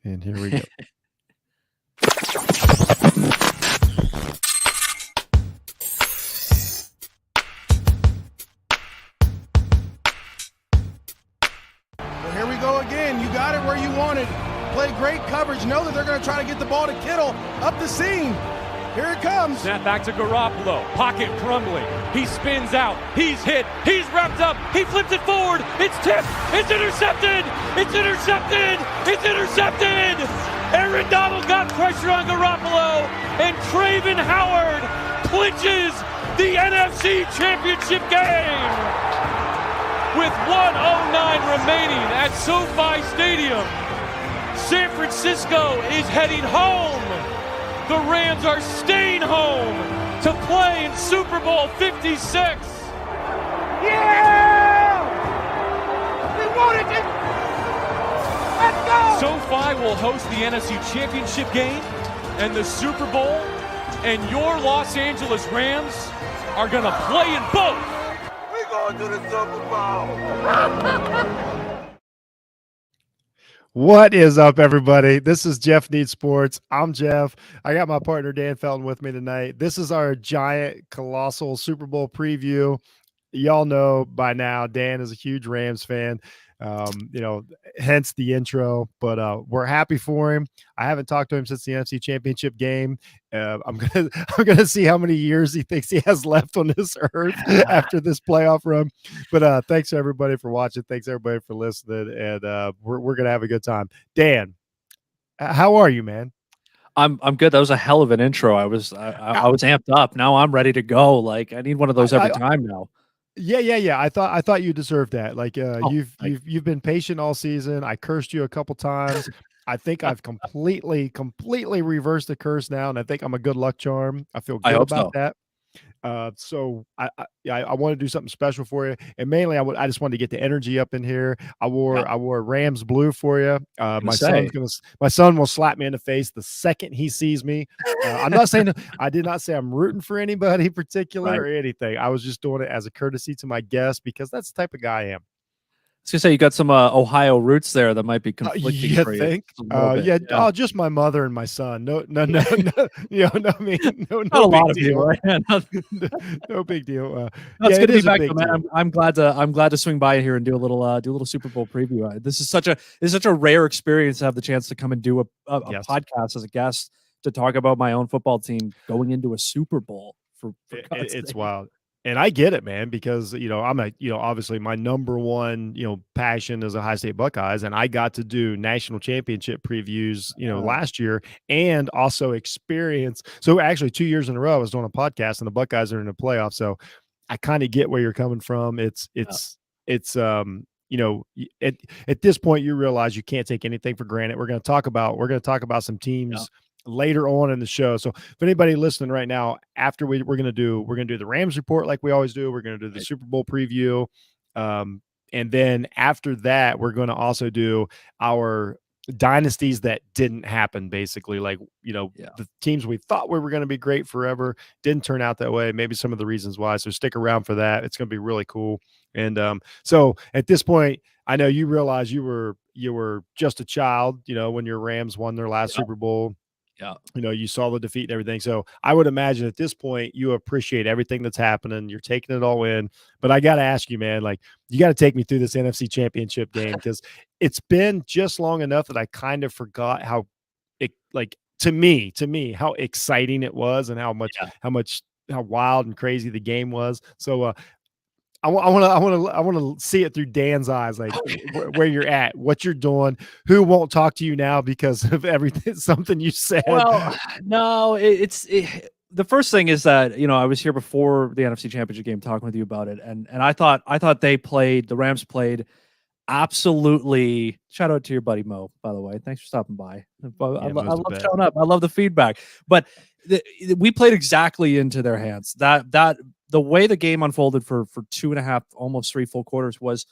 And here we go. Well, here we go again. You got it where you wanted. Play great coverage. Know that they're going to try to get the ball to Kittle up the seam. Here it comes. Snap back to Garoppolo. Pocket crumbling. He spins out. He's hit. He's wrapped up. He flips it forward. It's tipped. It's intercepted. It's intercepted. It's intercepted. Aaron Donald got pressure on Garoppolo, and Travin Howard clinches the NFC Championship game. With 1:09 remaining at SoFi Stadium, San Francisco is heading home. The Rams are staying home to play in Super Bowl 56. Yeah! We wanted it! Let's go! SoFi will host the NFC Championship game and the Super Bowl, and your Los Angeles Rams are going to play in both. We're going to the Super Bowl. What is up, everybody? This is Jeff Needs Sports. I'm Jeff. I got my partner Dan Felton with me tonight. This is our giant, colossal Super Bowl preview. Y'all know by now Dan is a huge Rams fan. Hence the intro, but we're happy for him. I haven't talked to him since the NFC Championship game. I'm gonna see how many years he thinks he has left on this earth after this playoff run. But thanks everybody for watching. Thanks everybody for listening, and we're gonna have a good time. Dan, how are you, man? I'm good. That was a hell of an intro. I was amped up. Now I'm ready to go. Like I need one of those every time now. Yeah. I thought you deserved that. Like you've been patient all season. I cursed you a couple times. I think I've completely reversed the curse now, and I think I'm a good luck charm. I feel good about that. So I want to do something special for you, and mainly I just wanted to get the energy up in here. I wore Rams blue for you. My son will slap me in the face the second he sees me. I'm not saying I did not say I'm rooting for anybody particular or anything. I was just doing it as a courtesy to my guests because that's the type of guy I am. I was gonna say you got some Ohio roots there that might be conflicting for you. Think? Just my mother and my son. No, not a lot of people. No big deal. It's good to be back, man. I'm glad to swing by here and do a little Super Bowl preview. This is such a rare experience to have the chance to come and do a podcast as a guest to talk about my own football team going into a Super Bowl. It's wild. And I get it, man, because, I'm obviously my number one, passion is the Ohio State Buckeyes. And I got to do national championship previews, last year and also experience. So actually 2 years in a row, I was doing a podcast and the Buckeyes are in the playoffs. So I kind of get where you're coming from. At this point, you realize you can't take anything for granted. We're going to talk about some teams later on in the show. So if anybody listening right now, after we're going to do the Rams report like we always do. We're going to do the Super Bowl preview. And then after that, we're going to also do our dynasties that didn't happen, basically. Like, the teams we thought we were going to be great forever didn't turn out that way. Maybe some of the reasons why. So stick around for that. It's going to be really cool. And so at this point, I know you realize you were just a child, when your Rams won their last Super Bowl. Yeah. You saw the defeat and everything. So I would imagine at this point, you appreciate everything that's happening. You're taking it all in. But I got to ask you, man, like, you got to take me through this NFC Championship game because it's been just long enough that I kind of forgot how to me, how exciting it was and how wild and crazy the game was. So, I want to see it through Dan's eyes, like where you're at, what you're doing, who won't talk to you now because of everything, something you said. Well, no, the first thing is that, I was here before the NFC Championship game talking with you about it. And I thought the Rams played absolutely. Shout out to your buddy Mo, by the way. Thanks for stopping by. I love showing up. I love the feedback, but we played exactly into their hands. That the way the game unfolded for 2.5, almost 3 full quarters was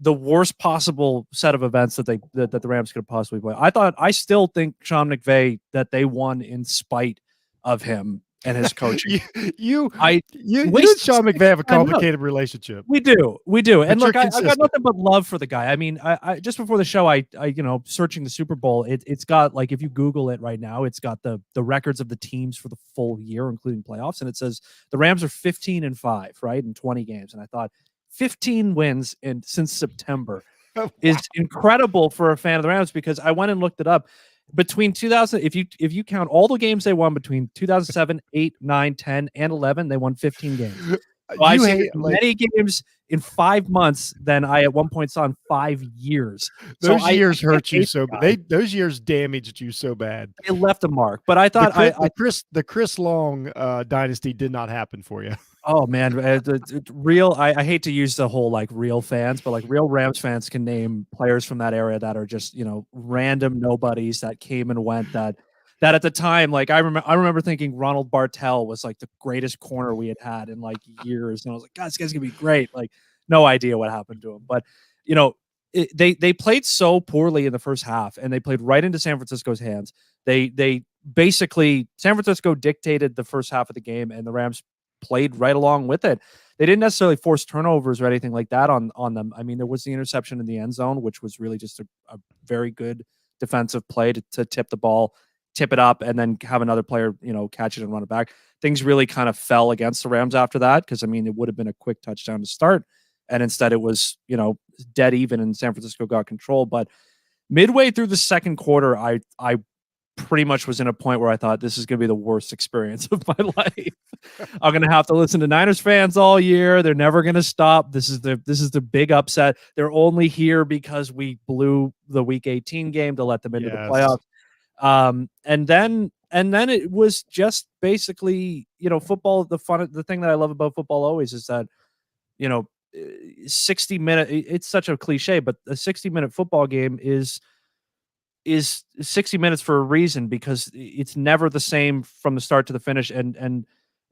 the worst possible set of events that the Rams could have possibly played. I still think Sean McVay, that they won in spite of him and his coaching. You I and wasted Sean McVay have a I know. complicated relationship. We do. And But look, you're I've got consistent. nothing but love for the guy. I mean, I just before the show, I searching the Super Bowl, it's got, like, if you Google it right now, it's got the records of the teams for the full year, including playoffs, and it says the Rams are 15-5, right, in 20 games. And I thought 15 wins since September is incredible for a fan of the Rams, because I went and looked it up. Between 2000, if you count all the games they won between 2007, 8, 9, 10, and 11, they won 15 games. So I've seen as many games in 5 months than I at one point saw in 5 years. Those So years I hurt you hate so the guy. those years damaged you so bad. It left a mark. But I thought The Chris Long dynasty did not happen for you. oh man, real. I hate to use the whole like real fans, but like real Rams fans can name players from that area that are just random nobodies that came and went. That at the time, like I remember thinking Ronald Bartel was like the greatest corner we had in like years, and I was like, God, this guy's gonna be great. Like, no idea what happened to him, but they played so poorly in the first half, and they played right into San Francisco's hands. They basically, San Francisco dictated the first half of the game, and the Rams played right along with it. They didn't necessarily force turnovers or anything like that on them. I mean, there was the interception in the end zone, which was really just a very good defensive play to tip the ball, tip it up, and then have another player, catch it and run it back. Things really kind of fell against the Rams after that, because I mean, it would have been a quick touchdown to start, and instead it was, dead even, and San Francisco got control. But midway through the second quarter, I pretty much was in a point where I thought, this is going to be the worst experience of my life. I'm going to have to listen to Niners fans all year. They're never going to stop. This is the big upset. They're only here because we blew the Week 18 game to let them into the playoffs. And then it was just basically, football. The thing that I love about football always is that, 60-minute. It's such a cliche, but a 60-minute football game is 60 minutes for a reason, because it's never the same from the start to the finish. And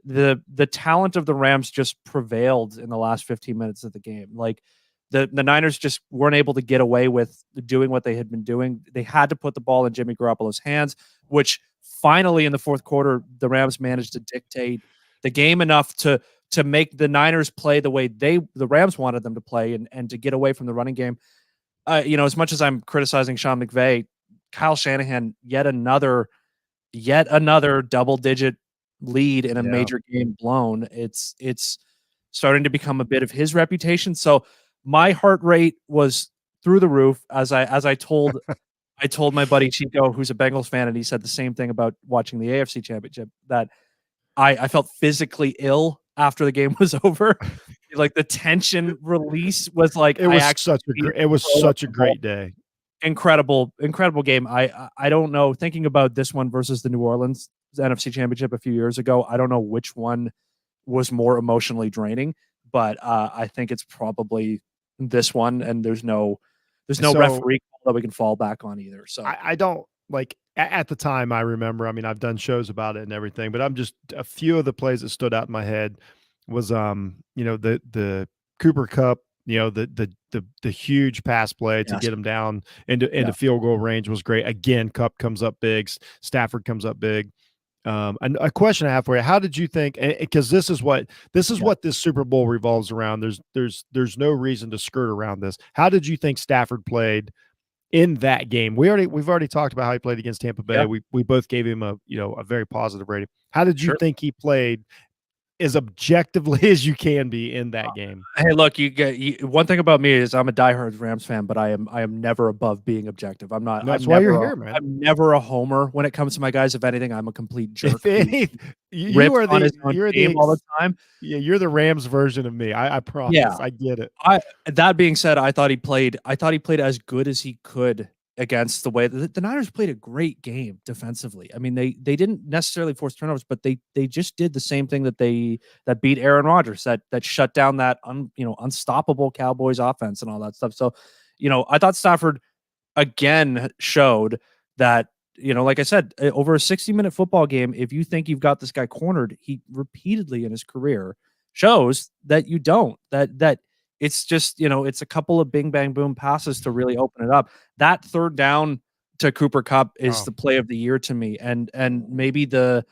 the talent of the Rams just prevailed in the last 15 minutes of the game. Like the Niners just weren't able to get away with doing what they had been doing. They had to put the ball in Jimmy Garoppolo's hands, which finally in the fourth quarter, the Rams managed to dictate the game enough to make the Niners play the way the Rams wanted them to play, and to get away from the running game. As much as I'm criticizing Sean McVay, Kyle Shanahan, yet another double-digit lead in a major game blown. It's starting to become a bit of his reputation. So my heart rate was through the roof as I told my buddy Chico, who's a Bengals fan, and he said the same thing about watching the AFC Championship, that I felt physically ill after the game was over. Like the tension release was like, it was such a great day. Incredible game. I don't know, thinking about this one versus the New Orleans NFC Championship a few years ago, I don't know which one was more emotionally draining, but I think it's probably this one, and there's no referee call that we can fall back on either. So I don't like, at the time, I remember, I mean, I've done shows about it and everything, but I'm just, a few of the plays that stood out in my head was the Cooper Kupp, the huge pass play to get him down into field goal range was great. Again, Kupp comes up big, Stafford comes up big. And a question I have for you: how did you think? Because this is what this Super Bowl revolves around. There's no reason to skirt around this. How did you think Stafford played in that game? We've already talked about how he played against Tampa Bay. Yeah. We both gave him a very positive rating. How did you think he played as objectively as you can be in that game? Hey, look, one thing about me is I'm a diehard Rams fan, but I am never above being objective. I'm not. That's why you're here, man. I'm never a homer when it comes to my guys. If anything, I'm a complete jerk. You're all the time. Yeah, you're the Rams version of me. I promise. Yeah, I get it. That being said, I thought he played as good as he could against the way the Niners played a great game defensively. I mean, they didn't necessarily force turnovers, but they just did the same thing that beat Aaron Rodgers, that shut down that unstoppable Cowboys offense and all that stuff. So, I thought Stafford again showed that, like I said, over a 60-minute football game, if you think you've got this guy cornered, he repeatedly in his career shows that you don't, that it's just, it's a couple of bing, bang, boom passes to really open it up. That third down to Cooper Kupp is the play of the year to me. And maybe the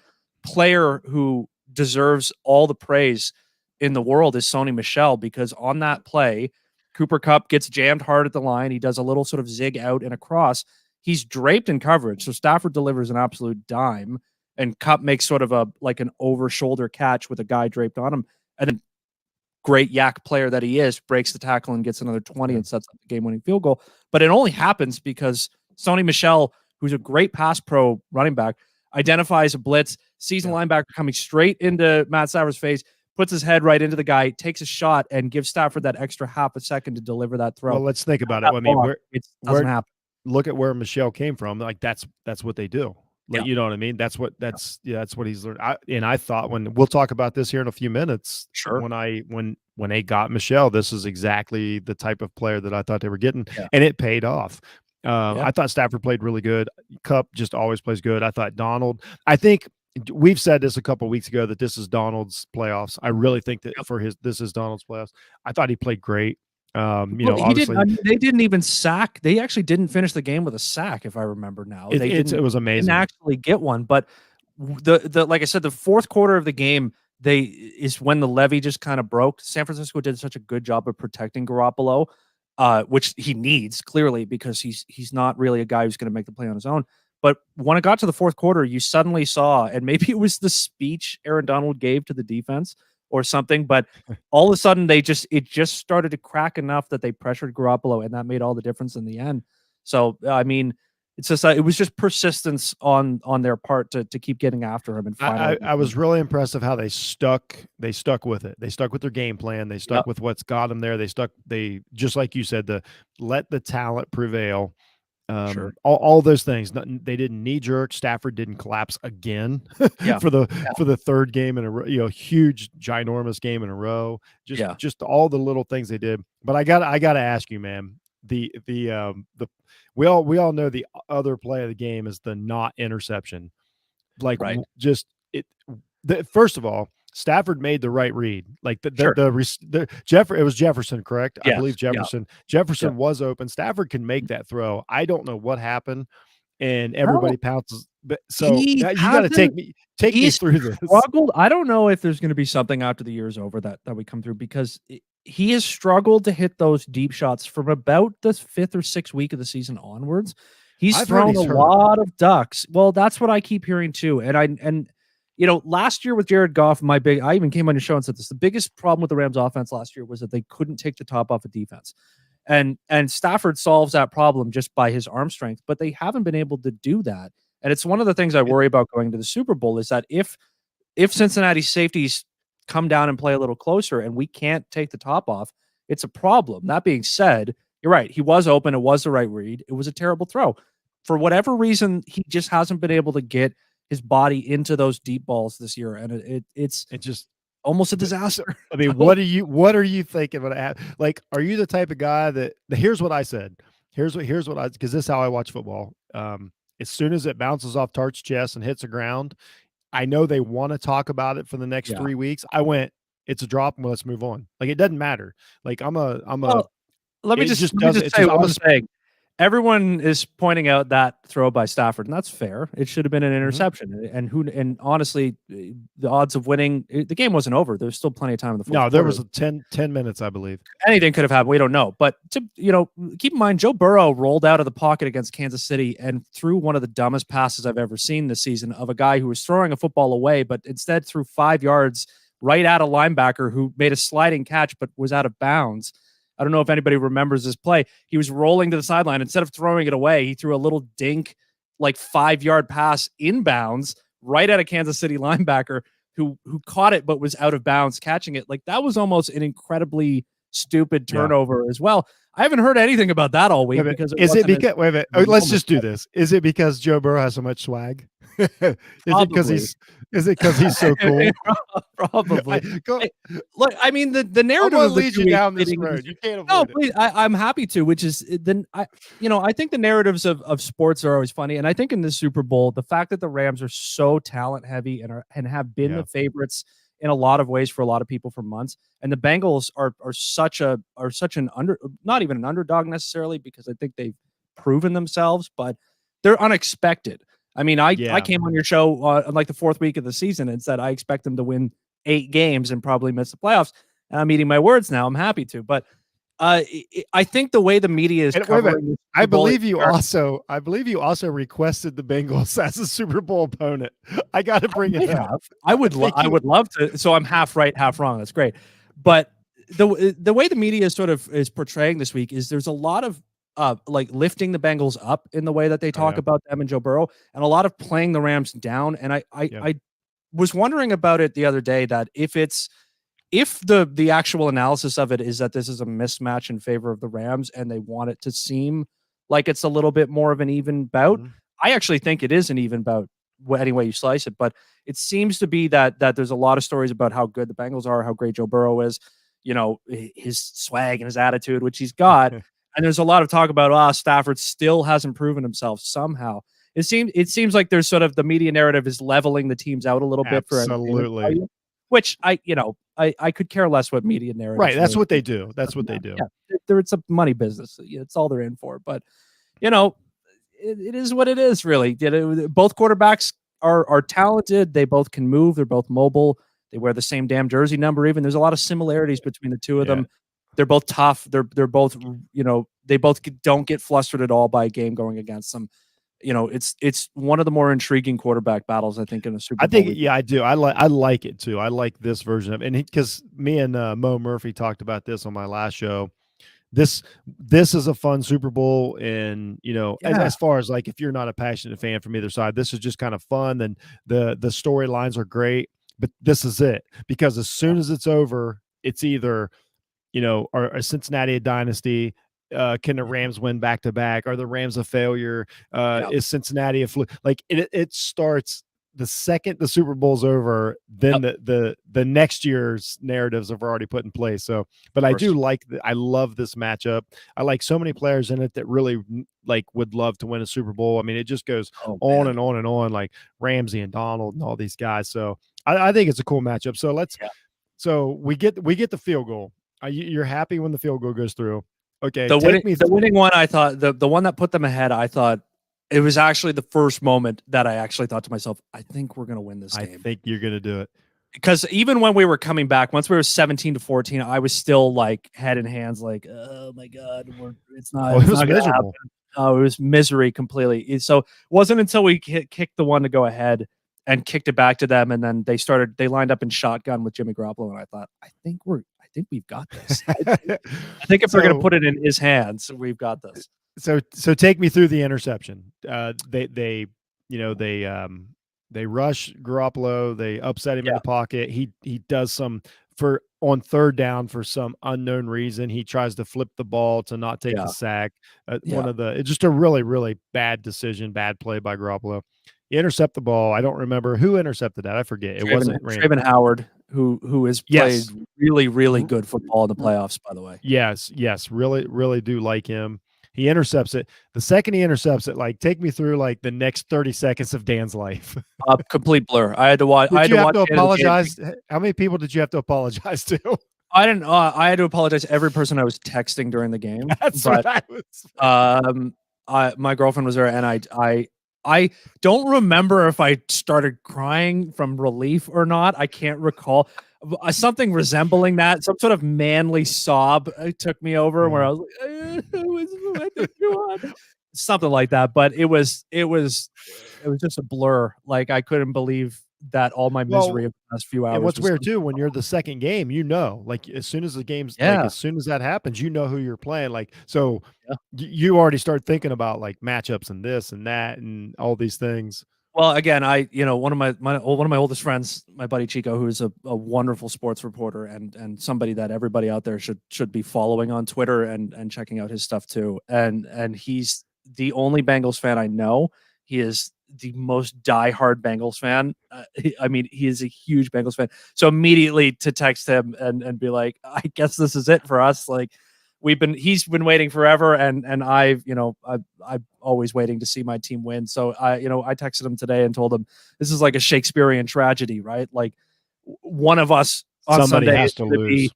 player who deserves all the praise in the world is Sony Michel, because on that play, Cooper Kupp gets jammed hard at the line. He does a little sort of zig out and across. He's draped in coverage. So Stafford delivers an absolute dime, and Kupp makes sort of an over shoulder catch with a guy draped on him. And then great yak player that he is, breaks the tackle and gets another 20 and sets up the game winning field goal. But it only happens because Sony Michel, who's a great pass pro running back, identifies a blitz, sees the linebacker coming straight into Matt Stafford's face, puts his head right into the guy, takes a shot, and gives Stafford that extra half a second to deliver that throw. Well, let's think about it. I mean, it doesn't happen. Look at where Michelle came from. Like that's what they do. Like, you know what I mean? That's what he's learned. I thought, when we'll talk about this here in a few minutes. Sure. When they got Michelle, this is exactly the type of player that I thought they were getting, and it paid off. I thought Stafford played really good. Kupp just always plays good. I thought Donald. I think we've said this a couple of weeks ago that this is Donald's playoffs. I really think that this is Donald's playoffs. I thought he played great. Obviously they didn't even sack. They actually didn't finish the game with a sack, if I remember now. It was amazing. Didn't actually get one, but the like I said, the fourth quarter of the game is when the levee just kind of broke. San Francisco did such a good job of protecting Garoppolo, which he needs clearly, because he's not really a guy who's going to make the play on his own. But when it got to the fourth quarter, you suddenly saw, and maybe it was the speech Aaron Donald gave to the defense or something, but all of a sudden it just started to crack enough that they pressured Garoppolo, and that made all the difference in the end. So, I mean, it's just it was just persistence on their part to keep getting after him. And I was really impressed of how they stuck with it. They stuck with their game plan. They stuck with what's got them there. They just like you said, let the talent prevail. All those things. They didn't knee jerk. Stafford didn't collapse again for the third game in a row. Huge, ginormous game in a row. Just all the little things they did. But I gotta ask you, man. We all know the other play of the game is the not interception. First of all, Stafford made the right read. Like it was Jefferson, correct? Yes. I believe Jefferson. Jefferson was open. Stafford can make that throw. I don't know what happened, and everybody pounces. But so you got to take me through this. Struggled. I don't know if there's going to be something after the year is over that we come through, because he has struggled to hit those deep shots from about the 5th or 6th week of the season onwards. He's thrown a lot of ducks. Well, that's what I keep hearing too, and. Last year with Jared Goff, I even came on your show and said this. The biggest problem with the Rams offense last year was that they couldn't take the top off of defense. And Stafford solves that problem just by his arm strength, but they haven't been able to do that. And it's one of the things I worry about going to the Super Bowl, is that if Cincinnati's safeties come down and play a little closer and we can't take the top off, it's a problem. That being said, you're right. He was open. It was the right read. It was a terrible throw. For whatever reason, he just hasn't been able to get his body into those deep balls this year, and it's just almost a disaster. I mean, what are you thinking? Like, are you the type of guy that? Here's what I said. Here's what I, because this is how I watch football. As soon as it bounces off Tart's chest and hits the ground, I know they want to talk about it for the next 3 weeks. I went, it's a drop, and let's move on. Like, it doesn't matter. Like, let me just say one thing. Everyone is pointing out that throw by Stafford, and that's fair. It should have been an interception. And honestly, the odds of winning, the game wasn't over. There's still plenty of time in the fourth quarter. There was 10 minutes, I believe. Anything could have happened. We don't know. But keep in mind, Joe Burrow rolled out of the pocket against Kansas City and threw one of the dumbest passes I've ever seen this season, of a guy who was throwing a football away, but instead threw 5 yards right at a linebacker who made a sliding catch but was out of bounds. I don't know if anybody remembers this play. He was rolling to the sideline. Instead of throwing it away, he threw a little dink, 5-yard pass inbounds right at a Kansas City linebacker who caught it but was out of bounds catching it. Like, that was almost an incredibly stupid turnover as well. I haven't heard anything about that all week. Because let's just do this. Is it because Joe Burrow has so much swag? Is it because he's so cool? Probably. Look, I mean, the narrative will lead you down this road. You can't avoid it. Please, I'm happy to. Which is then I think the narratives of sports are always funny, and I think in the Super Bowl, the fact that the Rams are so talent heavy and have been the favorites in a lot of ways for a lot of people for months, and the Bengals are such an not even an underdog necessarily, because I think they've proven themselves, but they're unexpected. I mean, I Yeah. came on your show on like the 4th week of the season and said I expect them to win 8 games and probably miss the playoffs. And I'm eating my words now. I'm happy to, but I think the way the media is And wait a minute. covering the I Super Bowl believe you also requested the Bengals as a Super Bowl opponent. I got to bring it up. I would love to. So I'm half right, half wrong. That's great. But the way the media is portraying this week is there's a lot of like lifting the Bengals up in the way that they talk about them and Joe Burrow, and a lot of playing the Rams down. And I was wondering about it the other day that if the actual analysis of it is that this is a mismatch in favor of the Rams and they want it to seem like it's a little bit more of an even bout, I actually think it is an even bout any way you slice it. But it seems to be that there's a lot of stories about how good the Bengals are, how great Joe Burrow is, his swag and his attitude, which he's got. And there's a lot of talk about, Stafford still hasn't proven himself somehow. It seems like there's sort of the media narrative is leveling the teams out a little bit for absolutely. Which I could care less what media narrative. Right, that's what they do. That's what they do. Yeah, it's a money business. It's all they're in for. But it is what it is. Really, both quarterbacks are talented. They both can move. They're both mobile. They wear the same damn jersey number. Even there's a lot of similarities between the two of them. They're both tough. They're both they both don't get flustered at all by a game going against them. It's one of the more intriguing quarterback battles I think in the Super Bowl. I think I do. I like it too. I like this version of it. And because me and Mo Murphy talked about this on my last show. This is a fun Super Bowl, and as far as like if you're not a passionate fan from either side, this is just kind of fun. And the storylines are great, but this is it, because as soon as it's over, it's either are Cincinnati a dynasty? Can the Rams win back to back? Are the Rams a failure? Is Cincinnati a fluke? Like it starts the second the Super Bowl's over, then the next year's narratives have already put in place. So, but I do I love this matchup. I like so many players in it that really would love to win a Super Bowl. I mean, it just goes on and on and on, like Ramsey and Donald and all these guys. So I think it's a cool matchup. So so we get the field goal. You're happy when the field goal goes through. Okay. The winning one, I thought the one that put them ahead, I thought it was actually the first moment that I actually thought to myself, I think we're going to win this game. I think you're going to do it. Because even when we were coming back, once we were 17-14, I was still like head in hands, like, oh my God, it's not. It was miserable. Oh, it was misery completely. So it wasn't until we kicked the one to go ahead and kicked it back to them, and then they lined up in shotgun with Jimmy Garoppolo, and I thought, I think we've got this. I think if they're going to put it in his hands, we've got this. So take me through the interception. They rush Garoppolo. They upset him in the pocket. He does on third down for some unknown reason. He tries to flip the ball to not take the sack. It's just a really, really bad decision, bad play by Garoppolo. He intercepted the ball. I don't remember who intercepted that. I forget. It wasn't Traven Howard, who has played really, really good football in the playoffs, by the way. Yes. Really, really do like him. He intercepts it. The second he intercepts it, take me through the next 30 seconds of Dan's life. Complete blur. I had to watch. Did you have to apologize? How many people did you have to apologize to? I didn't. I had to apologize to every person I was texting during the game. That's what I was. My girlfriend was there, and I don't remember if I started crying from relief or not. I can't recall. Something resembling that, some sort of manly sob took me over, where I was like, something like that. But it was just a blur. Like I couldn't believe that all my misery of the last few hours. And what's weird too, when you're the second game, as soon as the game's as soon as that happens, who you're playing. You already start thinking about matchups and this and that and all these things. Well, again, one of my oldest friends, my buddy Chico, who is a wonderful sports reporter and somebody that everybody out there should be following on Twitter and checking out his stuff too. And he's the only Bengals fan I know. He is the most diehard Bengals fan. He is a huge Bengals fan. So immediately to text him and be like, I guess this is it for us. He's been waiting forever, and I'm always waiting to see my team win. So I texted him today and told him this is like a Shakespearean tragedy, right? Like one of us on Somebody Sunday has to lose.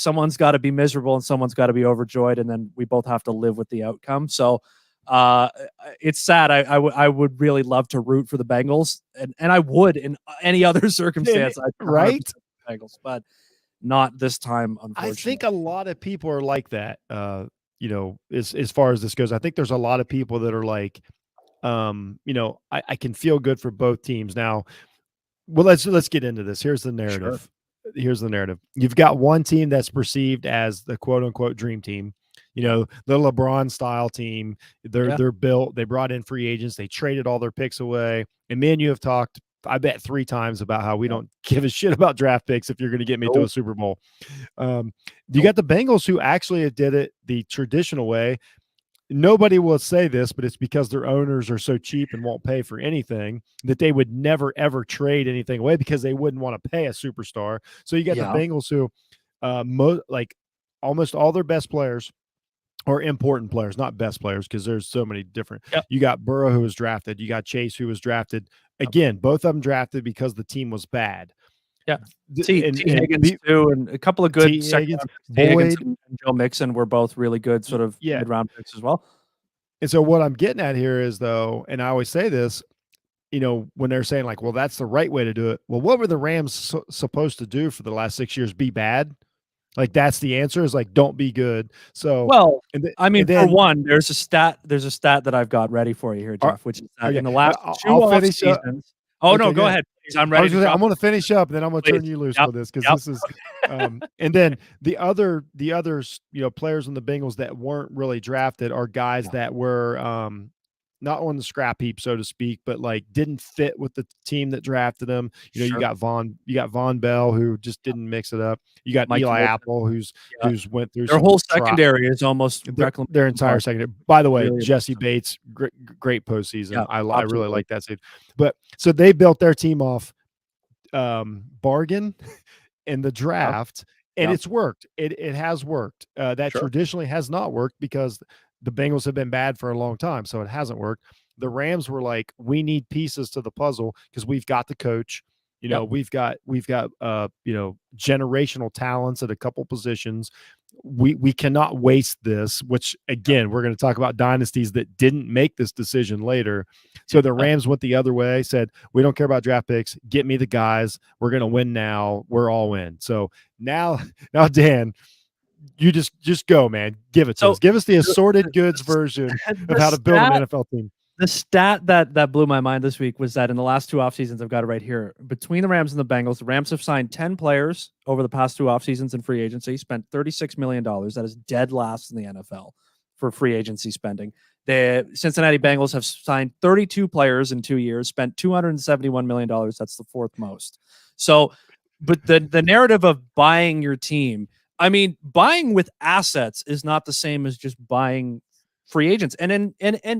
Someone's got to be miserable and someone's got to be overjoyed, and then we both have to live with the outcome. So It's sad. I would really love to root for the Bengals, and I would in any other circumstance. Right? Bengals, but not this time, unfortunately. I think a lot of people are like that. As far as this goes, I think there's a lot of people that are like, I can feel good for both teams now. Well, let's get into this. Here's the narrative. Sure. Here's the narrative. You've got one team that's perceived as the quote unquote dream team. The LeBron style team. They're built. They brought in free agents. They traded all their picks away. And me and you have talked, I bet 3 times about how we don't give a shit about draft picks if you're going to get me to a Super Bowl. You got the Bengals who actually did it the traditional way. Nobody will say this, but it's because their owners are so cheap and won't pay for anything that they would never, ever trade anything away because they wouldn't want to pay a superstar. So you got the Bengals who almost all their best players or important players, not best players, because there's so many different. You got Burrow, who was drafted. You got Chase, who was drafted. Again, both of them drafted because the team was bad. Yeah. Higgins too, and a couple of good second Boyd and Joe Mixon were both really good sort of mid-round picks as well. And so what I'm getting at here is, though, and I always say this, when they're saying like, well, that's the right way to do it. Well, what were the Rams supposed to do for the last 6 years? Be bad? Like, that's the answer, is like, don't be good. So, well, for one, there's a stat that I've got ready for you here, Jeff, which is that in the last 2 off seasons. Oh, no, go ahead. Please. I'm ready. I'm going to finish up, and then I'm going to turn you loose for this, because this is and then the other players in the Bengals that weren't really drafted are guys that were not on the scrap heap, so to speak, but like didn't fit with the team that drafted them. You got Von Bell, who just didn't mix it up. You got Mike Eli Apple, who's went through their whole secondary is almost their entire secondary. By the way, really Jesse Bates, great postseason. Yeah, I really like that season. But so they built their team off bargain in the draft, and it's worked. It has worked. That traditionally has not worked because the Bengals have been bad for a long time, so it hasn't worked. The Rams were like, we need pieces to the puzzle because we've got the coach. We've got generational talents at a couple positions. We cannot waste this, which again, we're going to talk about dynasties that didn't make this decision later. So the Rams went the other way, said, we don't care about draft picks. Get me the guys. We're going to win now. We're all in. So now, Dan, you just go, man. Give it to us. Give us the assorted goods version of how to build an NFL team. The stat that blew my mind this week was that in the last 2 off seasons, I've got it right here, between the Rams and the Bengals, the Rams have signed 10 players over the past 2 off seasons in free agency, spent $36 million. That is dead last in the NFL for free agency spending. The Cincinnati Bengals have signed 32 players in 2 years, spent $271 million. That's the 4th most. So, but the narrative of buying your team, buying with assets is not the same as just buying free agents. And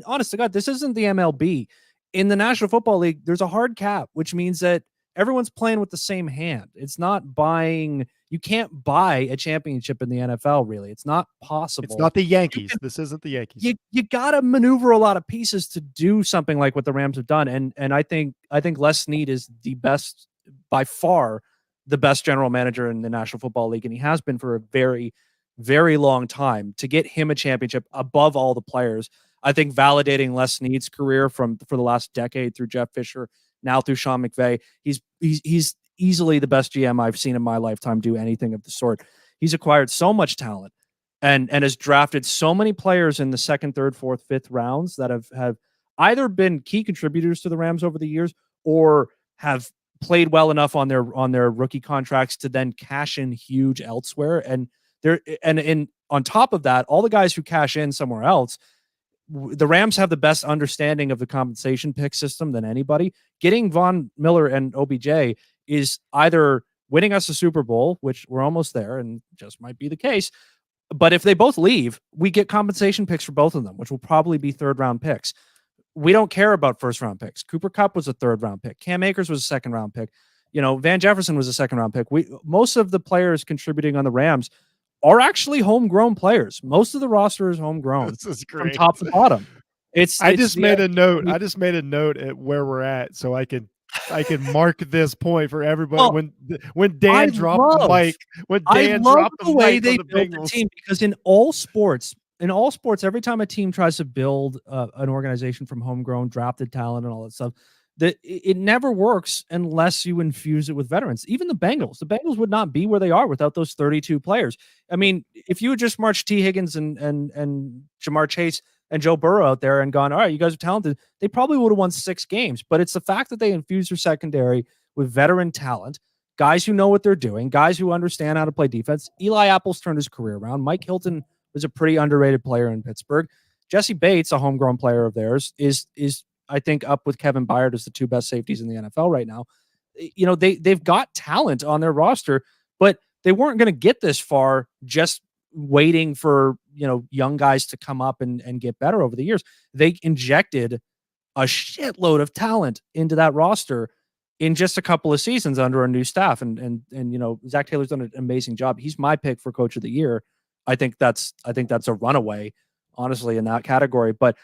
honest to God, this isn't the MLB. In the National Football League, there's a hard cap, which means that everyone's playing with the same hand. It's not buying. You can't buy a championship in the NFL, really. It's not possible. It's not the Yankees. This isn't the Yankees. You got to maneuver a lot of pieces to do something like what the Rams have done. And I think Les Snead is the best, by far, the best general manager in the National Football League, and he has been for a very, very long time. To get him a championship above all the players, I think validating Les Snead's career for the last decade through Jeff Fisher, now through Sean McVay, he's easily the best GM I've seen in my lifetime do anything of the sort. He's acquired so much talent and has drafted so many players in the 2nd, 3rd, 4th, 5th rounds that have either been key contributors to the Rams over the years or have played well enough on their rookie contracts to then cash in huge elsewhere. And on top of that, all the guys who cash in somewhere else, the Rams have the best understanding of the compensation pick system than anybody. Getting Von Miller and OBJ is either winning us a Super Bowl, which we're almost there and just might be the case. But if they both leave, we get compensation picks for both of them, which will probably be 3rd round picks. We don't care about 1st round picks. Cooper Kupp was a 3rd round pick. Cam Akers was a 2nd round pick. Van Jefferson was a 2nd round pick. Most of the players contributing on the Rams are actually homegrown players. Most of the roster is homegrown. This is great. From top to bottom. I just made a note at where we're at so I can mark this point for everybody. When Dan dropped the mic, I love the way they built the team, because in all sports, in all sports, every time a team tries to build an organization from homegrown drafted talent and all that stuff, that it never works unless you infuse it with veterans. Even the Bengals would not be where they are without those 32 players. I mean, if you had just marched T. Higgins and Jamar Chase and Joe Burrow out there and gone, all right, you guys are talented, they probably would have won 6 games. But it's the fact that they infuse their secondary with veteran talent, guys who know what they're doing, guys who understand how to play defense. Eli Apple's turned his career around. Mike Hilton was a pretty underrated player in Pittsburgh. Jesse Bates, a homegrown player of theirs, is I think up with Kevin Byard as the 2 best safeties in the NFL right now. You know, they've got talent on their roster, but they weren't going to get this far just waiting for, you know, young guys to come up and get better over the years. They injected a shitload of talent into that roster in just a couple of seasons under a new staff. And you know, Zach Taylor's done an amazing job. He's my pick for coach of the year. I think that's a runaway, honestly, in that category. But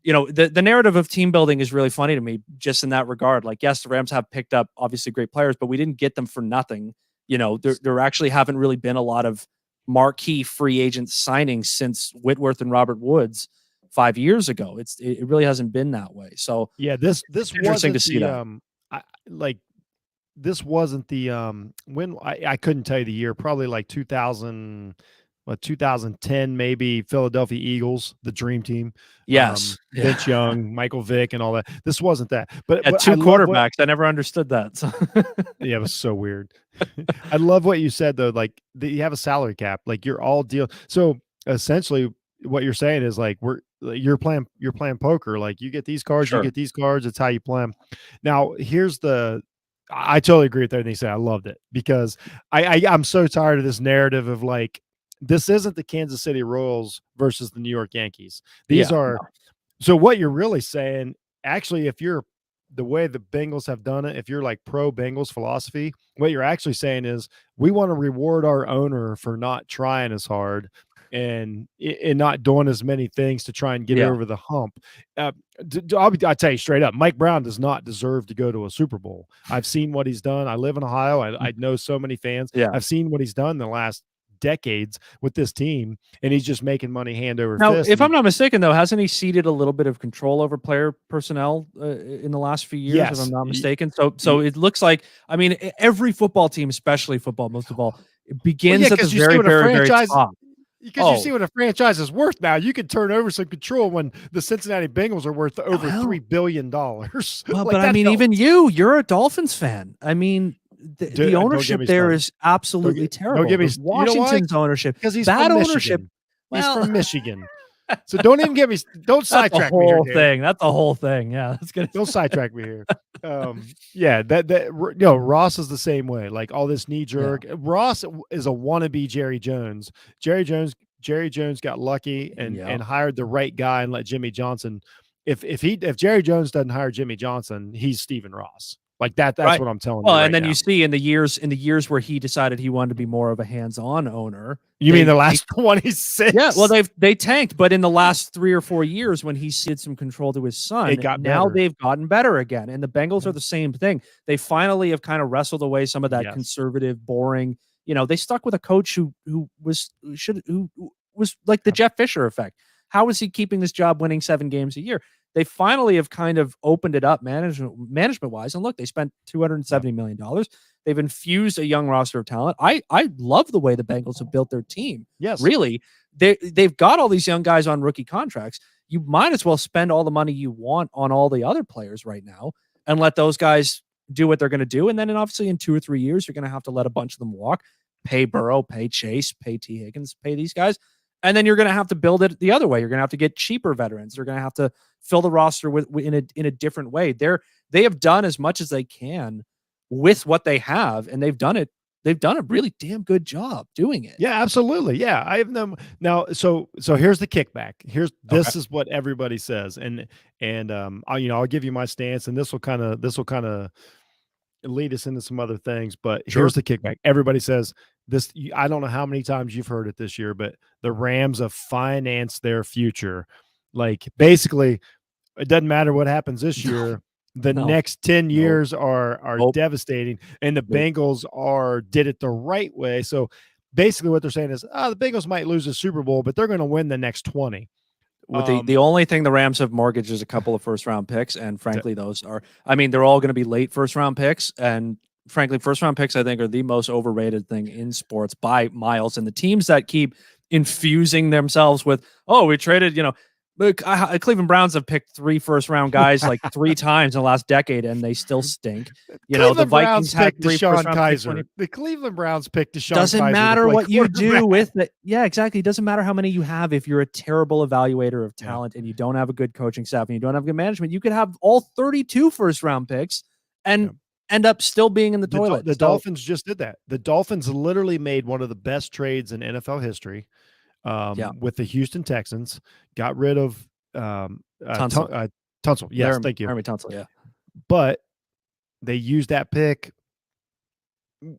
you know, the narrative of team building is really funny to me just in that regard. Like, yes, the Rams have picked up obviously great players, but we didn't get them for nothing. You know, there actually haven't really been a lot of marquee free agent signings since Whitworth and Robert Woods 5 years ago. It really hasn't been that way. So yeah, this interesting to see that. This wasn't the when I couldn't tell you the year, probably like 2010, maybe Philadelphia Eagles, the dream team. Yes. Vince Young, Michael Vick, and all that. This wasn't that. But 2 quarterbacks. I never understood that. So. Yeah, it was so weird. I love what you said though. Like you have a salary cap. Like you're all deal. So essentially, what you're saying is like you're playing poker. Like you get these cards, you get these cards. It's how you play them. Now here's I totally agree with everything you said. I loved it because I'm so tired of this narrative of like, this isn't the Kansas City Royals versus the New York Yankees. These are so what you're really saying, actually, if you're the way the Bengals have done it, if you're like pro Bengals philosophy, what you're actually saying is we want to reward our owner for not trying as hard and not doing as many things to try and get over the hump. I'll tell you straight up, Mike Brown does not deserve to go to a Super Bowl. I've seen what he's done. I live in Ohio. I know so many fans. I've seen what he's done in the last decades with this team, and he's just making money hand over fist. If I'm not mistaken, though, hasn't he ceded a little bit of control over player personnel in the last few years? Yes. If I'm not mistaken. So it looks like, I mean, every football team, especially football, most of all, it begins at the very, very top. Because you see what a franchise is worth now. You could turn over some control when the Cincinnati Bengals are worth over $3 billion. Well, but I mean, even you're a Dolphins fan. I mean, the ownership there is absolutely terrible. Don't give me Washington's ownership, because he's bad from ownership. He's from Michigan. So don't even get me. Don't sidetrack me here. That's the whole thing. Yeah, that's good. Don't sidetrack me here. Ross is the same way. Like all this knee jerk. Yeah. Ross is a wannabe Jerry Jones. Jerry Jones got lucky and hired the right guy and let Jimmy Johnson. If Jerry Jones doesn't hire Jimmy Johnson, he's Stephen Ross. Like that's right. What I'm telling you. Well, and then you see in the years where he decided he wanted to be more of a hands-on owner. You mean the last 26? Yeah. Well, they tanked, but in the last 3 or 4 years, when he ceded some control to his son, they've gotten better again. And the Bengals are the same thing. They finally have kind of wrestled away some of that conservative, boring. You know, they stuck with a coach who was like the Jeff Fisher effect. How is he keeping this job, winning 7 games a year? They finally have kind of opened it up management wise. And look, they spent $270 million. They've infused a young roster of talent. I love the way the Bengals have built their team. Yes, really. They've got all these young guys on rookie contracts. You might as well spend all the money you want on all the other players right now and let those guys do what they're going to do. And then obviously in 2 or 3 years, you're going to have to let a bunch of them walk, pay Burrow, pay Chase, pay T. Higgins, pay these guys. And then you're going to have to build it the other way. You're going to have to get cheaper veterans. You're going to have to fill the roster in a different way. They have done as much as they can with what they have, and they've done it. They've done a really damn good job doing it. Yeah, absolutely. Yeah, I have them now. So here's the kickback. This is what everybody says, and I'll give you my stance, and this will kind of lead us into some other things. But here's the kickback. Everybody says this. I don't know how many times you've heard it this year, but the Rams have financed their future. Like basically, it doesn't matter what happens this year. The next 10 years are devastating, and the Bengals did it the right way. So basically what they're saying is, the Bengals might lose the Super Bowl, but they're going to win the next 20. With the only thing the Rams have mortgaged is a couple of first round picks, and frankly, those are, I mean, they're all going to be late first round picks, and frankly, first round picks I think are the most overrated thing in sports by miles. And the teams that keep infusing themselves with, oh, we traded, Cleveland Browns have picked 3 first round guys like 3 times in the last decade, and they still stink. The Vikings had 3 first round picks. The Cleveland Browns picked Deshaun Kaiser. Doesn't matter what you do with it. Yeah, exactly. It doesn't matter how many you have. If you're a terrible evaluator of talent and you don't have a good coaching staff and you don't have good management, you could have all 32 first round picks and end up still being in the toilet. The Dolphins just did that. The Dolphins literally made one of the best trades in NFL history. With the Houston Texans, got rid of Tunsil. Yes, thank you. Tunsil, yeah. But they used that pick.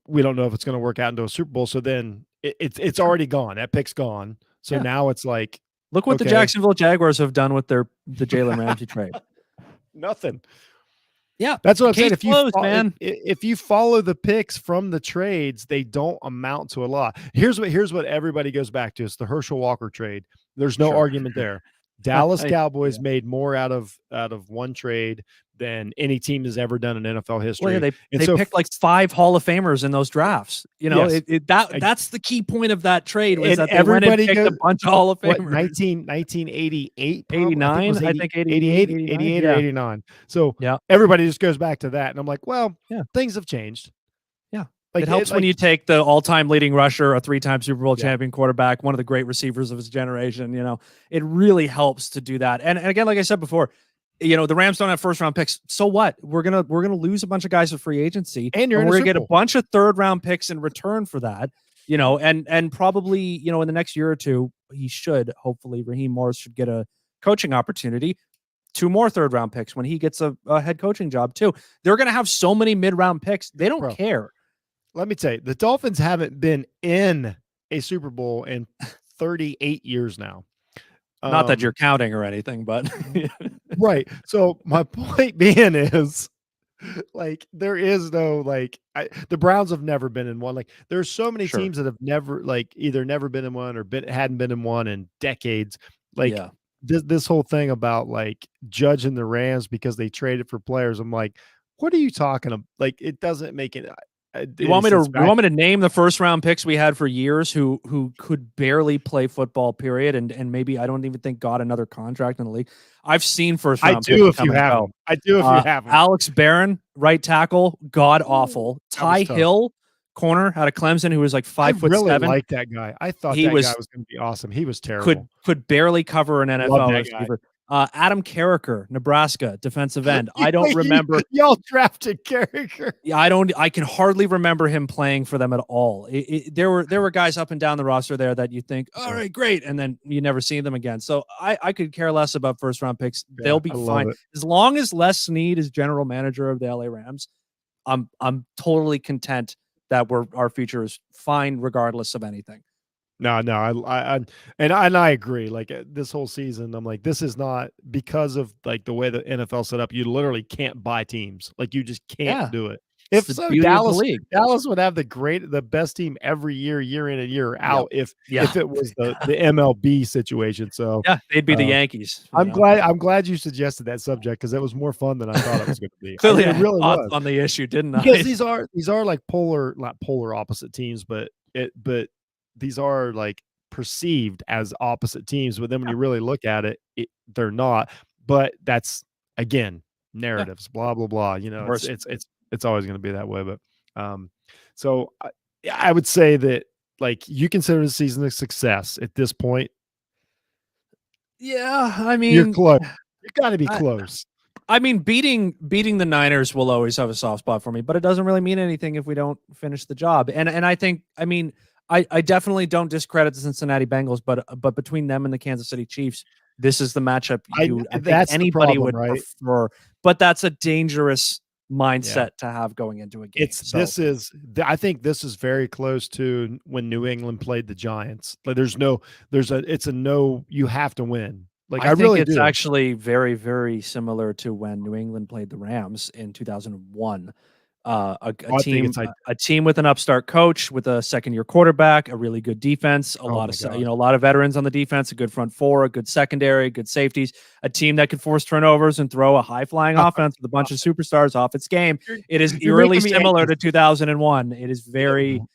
We don't know if it's going to work out into a Super Bowl. So then it's already gone. That pick's gone. So now it's like, look what the Jacksonville Jaguars have done with the Jalen Ramsey trade. Nothing. Yeah, that's what I'm saying. If you follow the picks from the trades, they don't amount to a lot. Here's what everybody goes back to. It's the Herschel Walker trade. There's no argument there. Dallas Cowboys made more out of one trade than any team has ever done in NFL history. Well, they picked like 5 Hall of Famers in those drafts. That's the key point of that trade was that everybody picked a bunch of Hall of Famers. 1988, 89, I think 88 or 89. So everybody just goes back to that, and I'm like, well, things have changed. Yeah. It helps when you take the all-time leading rusher, a 3-time Super Bowl champion quarterback, one of the great receivers of his generation. It really helps to do that. And again, like I said before, the Rams don't have first-round picks. So what? We're gonna lose a bunch of guys with free agency, and we're gonna get a bunch of third-round picks in return for that. And probably in the next year or two, hopefully Raheem Morris should get a coaching opportunity. 2 more third-round picks when he gets a head coaching job too. They're gonna have so many mid-round picks. They don't care. Let me tell you, the Dolphins haven't been in a Super Bowl in 38 years now. Not that you're counting or anything, but right. So my point being is, like, there is no the Browns have never been in one. Like, there's so many teams that have never either never been in one or hadn't been in one in decades. This whole thing about judging the Rams because they traded for players. I'm like, what are you talking about? Like, it doesn't make it. You want me to name the first round picks we had for years who could barely play football, period, and maybe I don't even think got another contract in the league. I've seen first round. I do if you have them. Alex Barron, right tackle, god awful. Ty Hill, corner out of Clemson, who was like 5'7". I really like that guy. I thought guy was going to be awesome. He was terrible. Could barely cover an NFL receiver. Adam Carricker, Nebraska, defensive end. I don't remember. Y'all drafted Carricker. Yeah, I can hardly remember him playing for them at all. There were guys up and down the roster there that you think, all right, great, and then you never see them again. So I could care less about first round picks. They'll be fine as long as Les Snead is general manager of the LA Rams. I'm totally content that our future is fine regardless of anything. No, I agree. Like, this whole season, I'm like, this is not because of the way the NFL set up. You literally can't buy teams. Like, you just can't do it. If so, Dallas would have the best team every year in and year out. If it was the MLB situation. So they'd be the Yankees. I'm glad you suggested that subject because it was more fun than I thought it was going to be. Clearly, it really was on the issue, didn't I? Because these are like not polar opposite teams, but these are perceived as opposite teams, but then when you really look at it, they're not. But that's, again, narratives, blah blah blah. It's always going to be that way. But so I would say that you consider the season a success at this point. Yeah, I mean, you're close. You got to be close. I mean, beating the Niners will always have a soft spot for me, but it doesn't really mean anything if we don't finish the job. And I think, I mean, I definitely don't discredit the Cincinnati Bengals, but between them and the Kansas City Chiefs, this is the matchup I think anybody would prefer. But that's a dangerous mindset to have going into a game. I think this is very close to when New England played the Giants. It's a no, you have to win. I think it's actually very, very similar to when New England played the Rams in 2001. A Oh, I think team, it's like, a team with an upstart coach, with a second-year quarterback, a really good defense, a oh lot my of God. a lot of veterans on the defense, a good front four, a good secondary, good safeties, a team that can force turnovers and throw a high-flying offense with a bunch of superstars off its game. You're, It is you're eerily making me similar to anxious. 2001. It is very It really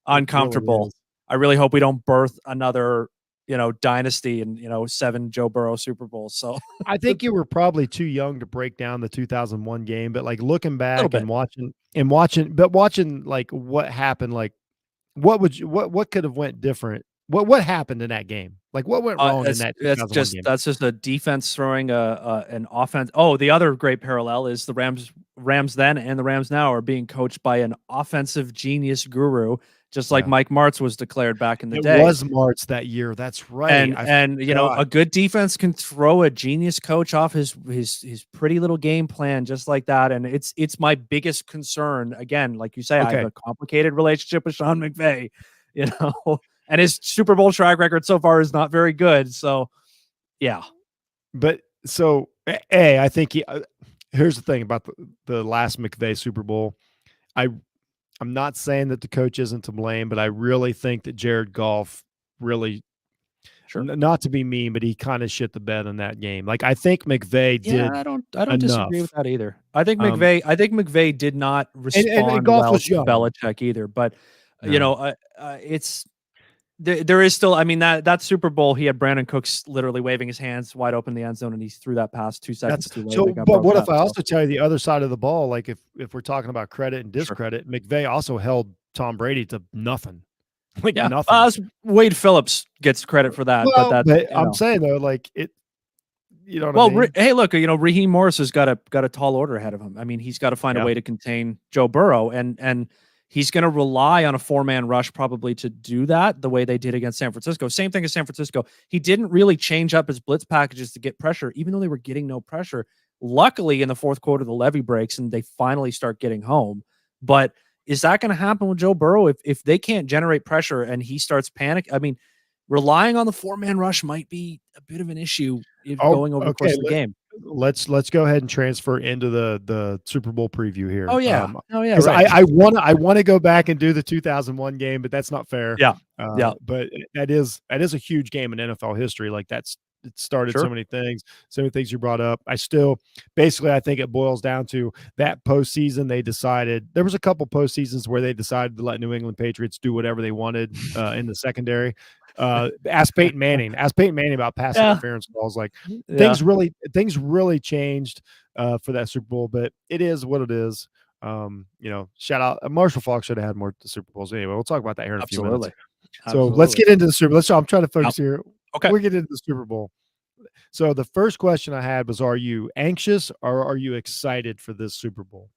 uncomfortable. is. I really hope we don't birth another, dynasty and, 7 Joe Burrow Super Bowls. So I think you were probably too young to break down the 2001 game, but like looking a little back bit. and watching like what happened, like what could have went different? What happened in that game? Like what went wrong in that 2001 game? That's just a defense throwing an offense. Oh, the other great parallel is the Rams then and the Rams now are being coached by an offensive genius guru, just like Yeah. Mike Martz was declared back in the It day. was March that year. That's right. And forgot. a good defense can throw a genius coach off his pretty little game plan just like that. And it's my biggest concern. Again, like you say, I have Okay. a complicated relationship with Sean McVay, and his Super Bowl track record so far is not very good. So, yeah, But so, I think here's the thing about the last McVay Super Bowl. I'm not saying that the coach isn't to blame, but I really think that Jared Goff really, sure. not to be mean, but he kind of shit the bed in that game. Like I think McVay Yeah, did I don't disagree enough. with that either. I think Um, McVay did not and respond Goff well was to young. Belichick either. But No. it's there is still. I mean that Super Bowl, he had Brandon Cooks literally waving his hands wide open in the end zone, and he threw that pass 2 seconds That's too late. so. and it got But what broken if up, I so also tell you the other side of the ball? Like if we're talking about credit and sure. discredit, McVay also held Tom Brady to nothing, like Yeah, nothing. Wade Phillips gets credit for that, but Well, that's but I'm saying though, like it. You know what I well. mean? Hey, look, Raheem Morris has got a tall order ahead of him. I mean, he's got to find a Yeah. way to contain Joe Burrow, and he's going to rely on a 4-man rush probably to do that the way they did against San Francisco. Same thing as San Francisco. He didn't really change up his blitz packages to get pressure, even though they were getting no pressure. Luckily, in the fourth quarter, the levee breaks and they finally start getting home. But is that going to happen with Joe Burrow if they can't generate pressure and he starts panic? I mean, relying on the 4-man rush might be a bit of an issue going over the course of the game. Let's go ahead and transfer into the Super Bowl preview here. Oh yeah, because right. I want to go back and do the 2001 game, but that's not fair. Yeah. But that is a huge game in NFL history. Like it started Sure. so many things you brought up. I think it boils down to that postseason. They decided there was a couple postseasons where they decided to let New England Patriots do whatever they wanted in the secondary. Ask Peyton Manning about pass interference calls. Like things really changed for that Super Bowl, but it is what it is. Shout out Marshall Faulk should have had more Super Bowls. Anyway, we'll talk about that here in a few minutes. So let's get into the Super Bowl. I'm trying to focus here. Okay. We'll get into the Super Bowl. So the first question I had was, are you anxious or are you excited for this Super Bowl?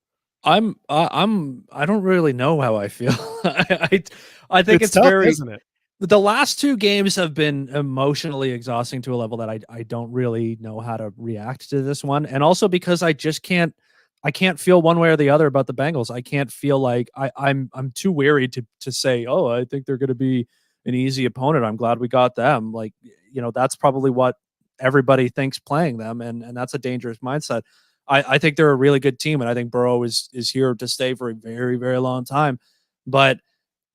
I don't really know how I feel. I think it's tough, very, isn't it? the last 2 games have been emotionally exhausting to a level that I don't really know how to react to this one. And also because I can't feel one way or the other about the Bengals. I can't feel like I'm too weary to say, oh, I think they're going to be an easy opponent. I'm glad we got them. Like, that's probably what everybody thinks playing them. And that's a dangerous mindset. I think they're a really good team. And I think Burrow is here to stay for a very, very long time. But,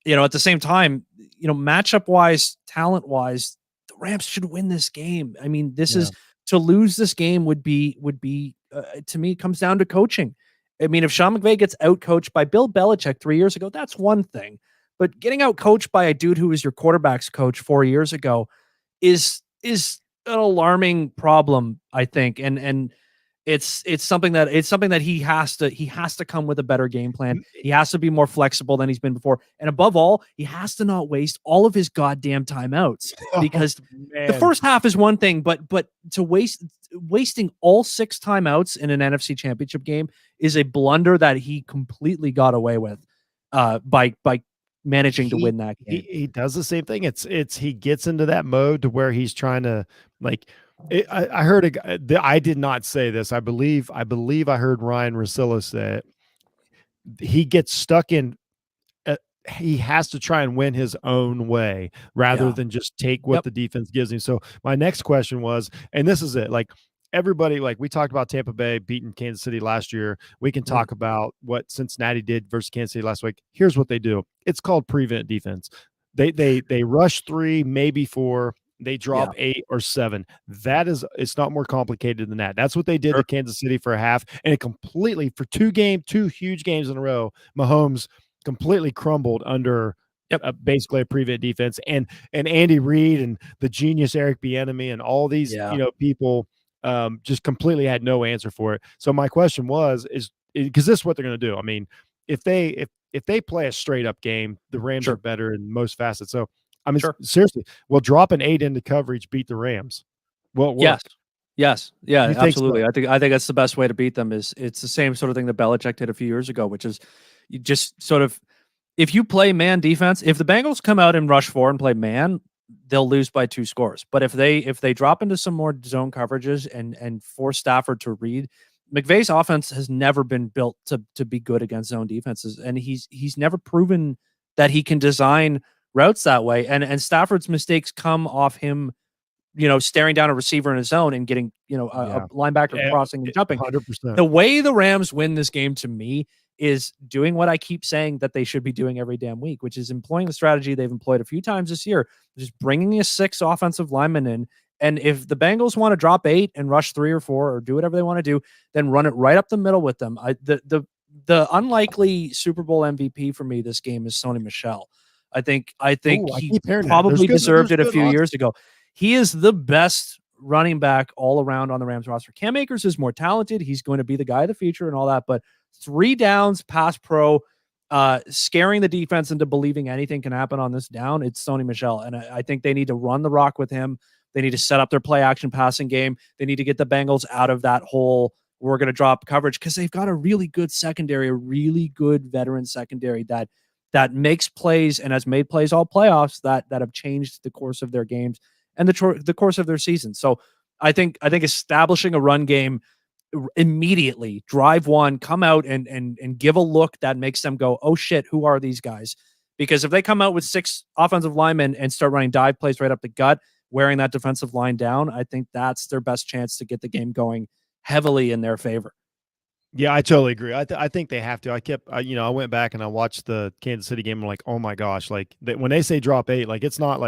at the same time, matchup wise, talent wise, the Rams should win this game. I mean, this is to lose this game would be to me, it comes down to coaching. I mean, if Sean McVay gets out coached by Bill Belichick 3 years ago, that's one thing. But getting out coached by a dude who was your quarterback's coach 4 years ago is an alarming problem, I think. And it's something that he has to come with a better game plan. He has to be more flexible than he's been before. And above all, he has to not waste all of his goddamn timeouts, because the first half is one thing, but to wasting all 6 timeouts in an NFC Championship game is a blunder that he completely got away with by managing to win that game. He does the same thing. It's he gets into that mode to where he's trying to I heard I did not say this. I believe I heard Ryan Russillo say it. He gets stuck in. He has to try and win his own way rather than just take what the defense gives him. So my next question was, and this is it, like everybody, like we talked about Tampa Bay beating Kansas City last year. We can talk about what Cincinnati did versus Kansas City last week. Here's what they do. It's called prevent defense. They rush 3, maybe 4. They drop 8 or 7. It's not more complicated than that. That's what they did to Kansas City for a half, and it completely for 2 huge games in a row. Mahomes completely crumbled under basically a prevent defense, and Andy Reid and the genius Eric Bieniemy and all these people just completely had no answer for it. So my question is because this is what they're going to do. I mean, if they play a straight up game, the Rams are better in most facets. So I mean, seriously, will drop an 8 into coverage beat the Rams? Well, yes, yeah, absolutely. So? I think that's the best way to beat them. It's the same sort of thing that Belichick did a few years ago, which is you just sort of, if you play man defense, if the Bengals come out and rush 4 and play man, they'll lose by 2 scores. But if they drop into some more zone coverages and force Stafford to read, McVay's offense has never been built to be good against zone defenses, and he's never proven that he can design routes that way. And Stafford's mistakes come off him, staring down a receiver in his zone and getting, a linebacker crossing and jumping. 100%. The way the Rams win this game to me is doing what I keep saying that they should be doing every damn week, which is employing the strategy they've employed a few times this year, just bringing a 6 offensive lineman in. And if the Bengals want to drop 8 and rush 3 or 4 or do whatever they want to do, then run it right up the middle with them. The unlikely Super Bowl MVP for me this game is Sony Michel. I think he probably deserved it a few years ago. He is the best running back all around on the Rams roster. Cam Akers is more talented. He's going to be the guy of the future and all that, but 3 downs, pass pro, scaring the defense into believing anything can happen on this down, it's Sony Michel. And I think they need to run the rock with him. They need to set up their play action passing game. They need to get the Bengals out of that hole. We're going to drop coverage because they've got a really good secondary, a really good veteran secondary that makes plays and has made plays all playoffs that have changed the course of their games and the course of their season. So I think establishing a run game immediately, drive 1, come out and give a look that makes them go, oh shit, who are these guys? Because if they come out with 6 offensive linemen and start running dive plays right up the gut, wearing that defensive line down, I think that's their best chance to get the game going heavily in their favor. Yeah, I totally agree. I think they have to. I went back and I watched the Kansas City game. I'm like, oh my gosh, like when they say drop 8, like it's not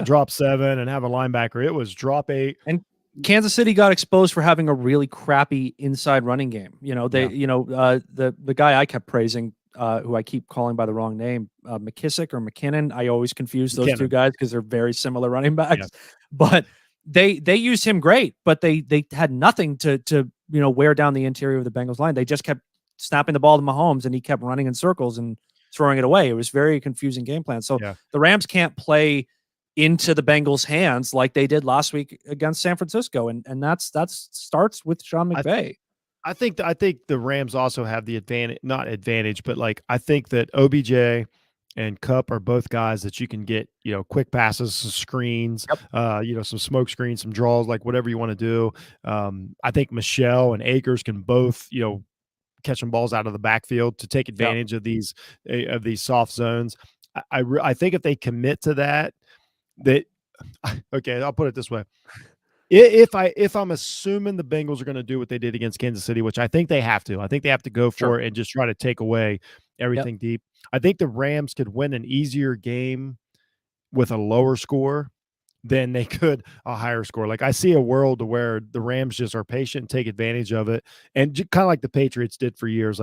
drop 7 and have a linebacker. It was drop 8. And Kansas City got exposed for having a really crappy inside running game. The guy I kept praising, who I keep calling by the wrong name, McKissick or McKinnon. I always confuse those 2 guys because they're very similar running backs. Yeah. But they used him great, but they had nothing to wear down the interior of the Bengals line. They just kept snapping the ball to Mahomes, and he kept running in circles and throwing it away. It was very confusing game plan. So the Rams can't play into the Bengals' hands like they did last week against San Francisco, and that starts with Sean McVay. I think the Rams also have the advantage, but like I think that OBJ and Kupp are both guys that you can get, quick passes, some screens, some smoke screens, some draws, like whatever you want to do. I think Michel and Akers can both, catch some balls out of the backfield to take advantage of these soft zones. I think if they commit to that, okay, I'll put it this way. If I'm assuming the Bengals are going to do what they did against Kansas City, which I think they have to, go for it and just try to take away everything deep. I think the Rams could win an easier game with a lower score than they could a higher score. Like I see a world where the Rams just are patient and take advantage of it, and kind of like the Patriots did for years,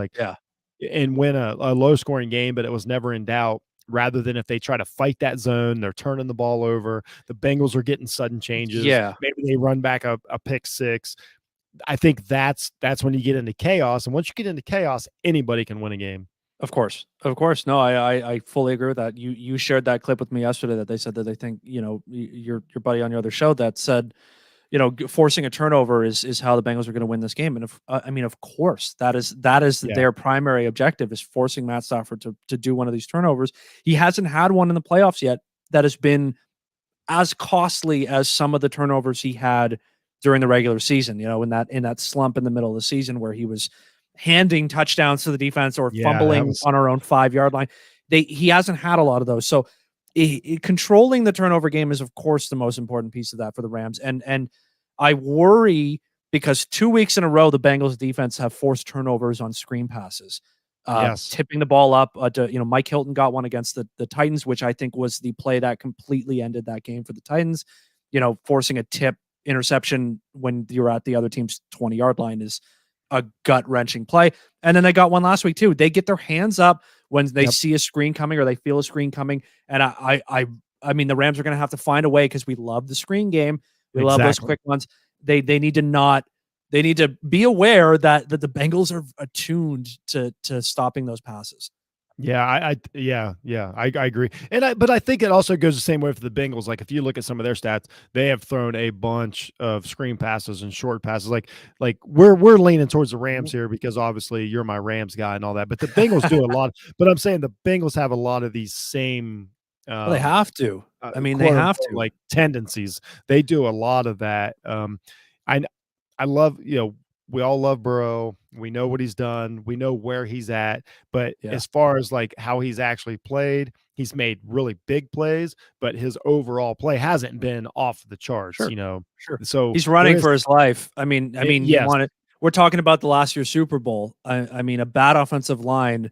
and win a low scoring game, but it was never in doubt. Rather than if they try to fight that zone, they're turning the ball over. The Bengals are getting sudden changes. Yeah, maybe they run back a pick 6. I think that's when you get into chaos. And once you get into chaos, anybody can win a game. Of course. No, I fully agree with that. You shared that clip with me yesterday that they said that they think, your buddy on your other show that said, forcing a turnover is how the Bengals are going to win this game. And of course, that is their primary objective, is forcing Matt Stafford to do one of these turnovers. He hasn't had one in the playoffs yet that has been as costly as some of the turnovers he had during the regular season, in that slump in the middle of the season where he was handing touchdowns to the defense or fumbling on our own 5-yard line. He hasn't had a lot of those. So controlling the turnover game is, of course, the most important piece of that for the Rams. And I worry because 2 weeks in a row, the Bengals defense have forced turnovers on screen passes, Yes. tipping the ball up. Mike Hilton got one against the Titans, which I think was the play that completely ended that game for the Titans. Forcing a tip interception when you're at the other team's 20-yard line is a gut-wrenching play. And then they got one last week too. They get their hands up when they see a screen coming or they feel a screen coming. And I mean, the Rams are going to have to find a way because we love the screen game. We love those quick ones. They need to be aware that the Bengals are attuned to stopping those passes. Yeah, I agree. But I think it also goes the same way for the Bengals. Like if you look at some of their stats, they have thrown a bunch of screen passes and short passes. Like we're leaning towards the Rams here because obviously you're my Rams guy and all that. But the Bengals do a lot. But I'm saying the Bengals have a lot of these same Well, they have to. I mean, they quote have unquote, to. like tendencies. They do a lot of that. I love, we all love Burrow. We know what he's done. We know where he's at. But as far as like how he's actually played, he's made really big plays, but his overall play hasn't been off the charts, Sure. So he's running for his life. I mean, yes. we're talking about the last year's Super Bowl. I mean, a bad offensive line.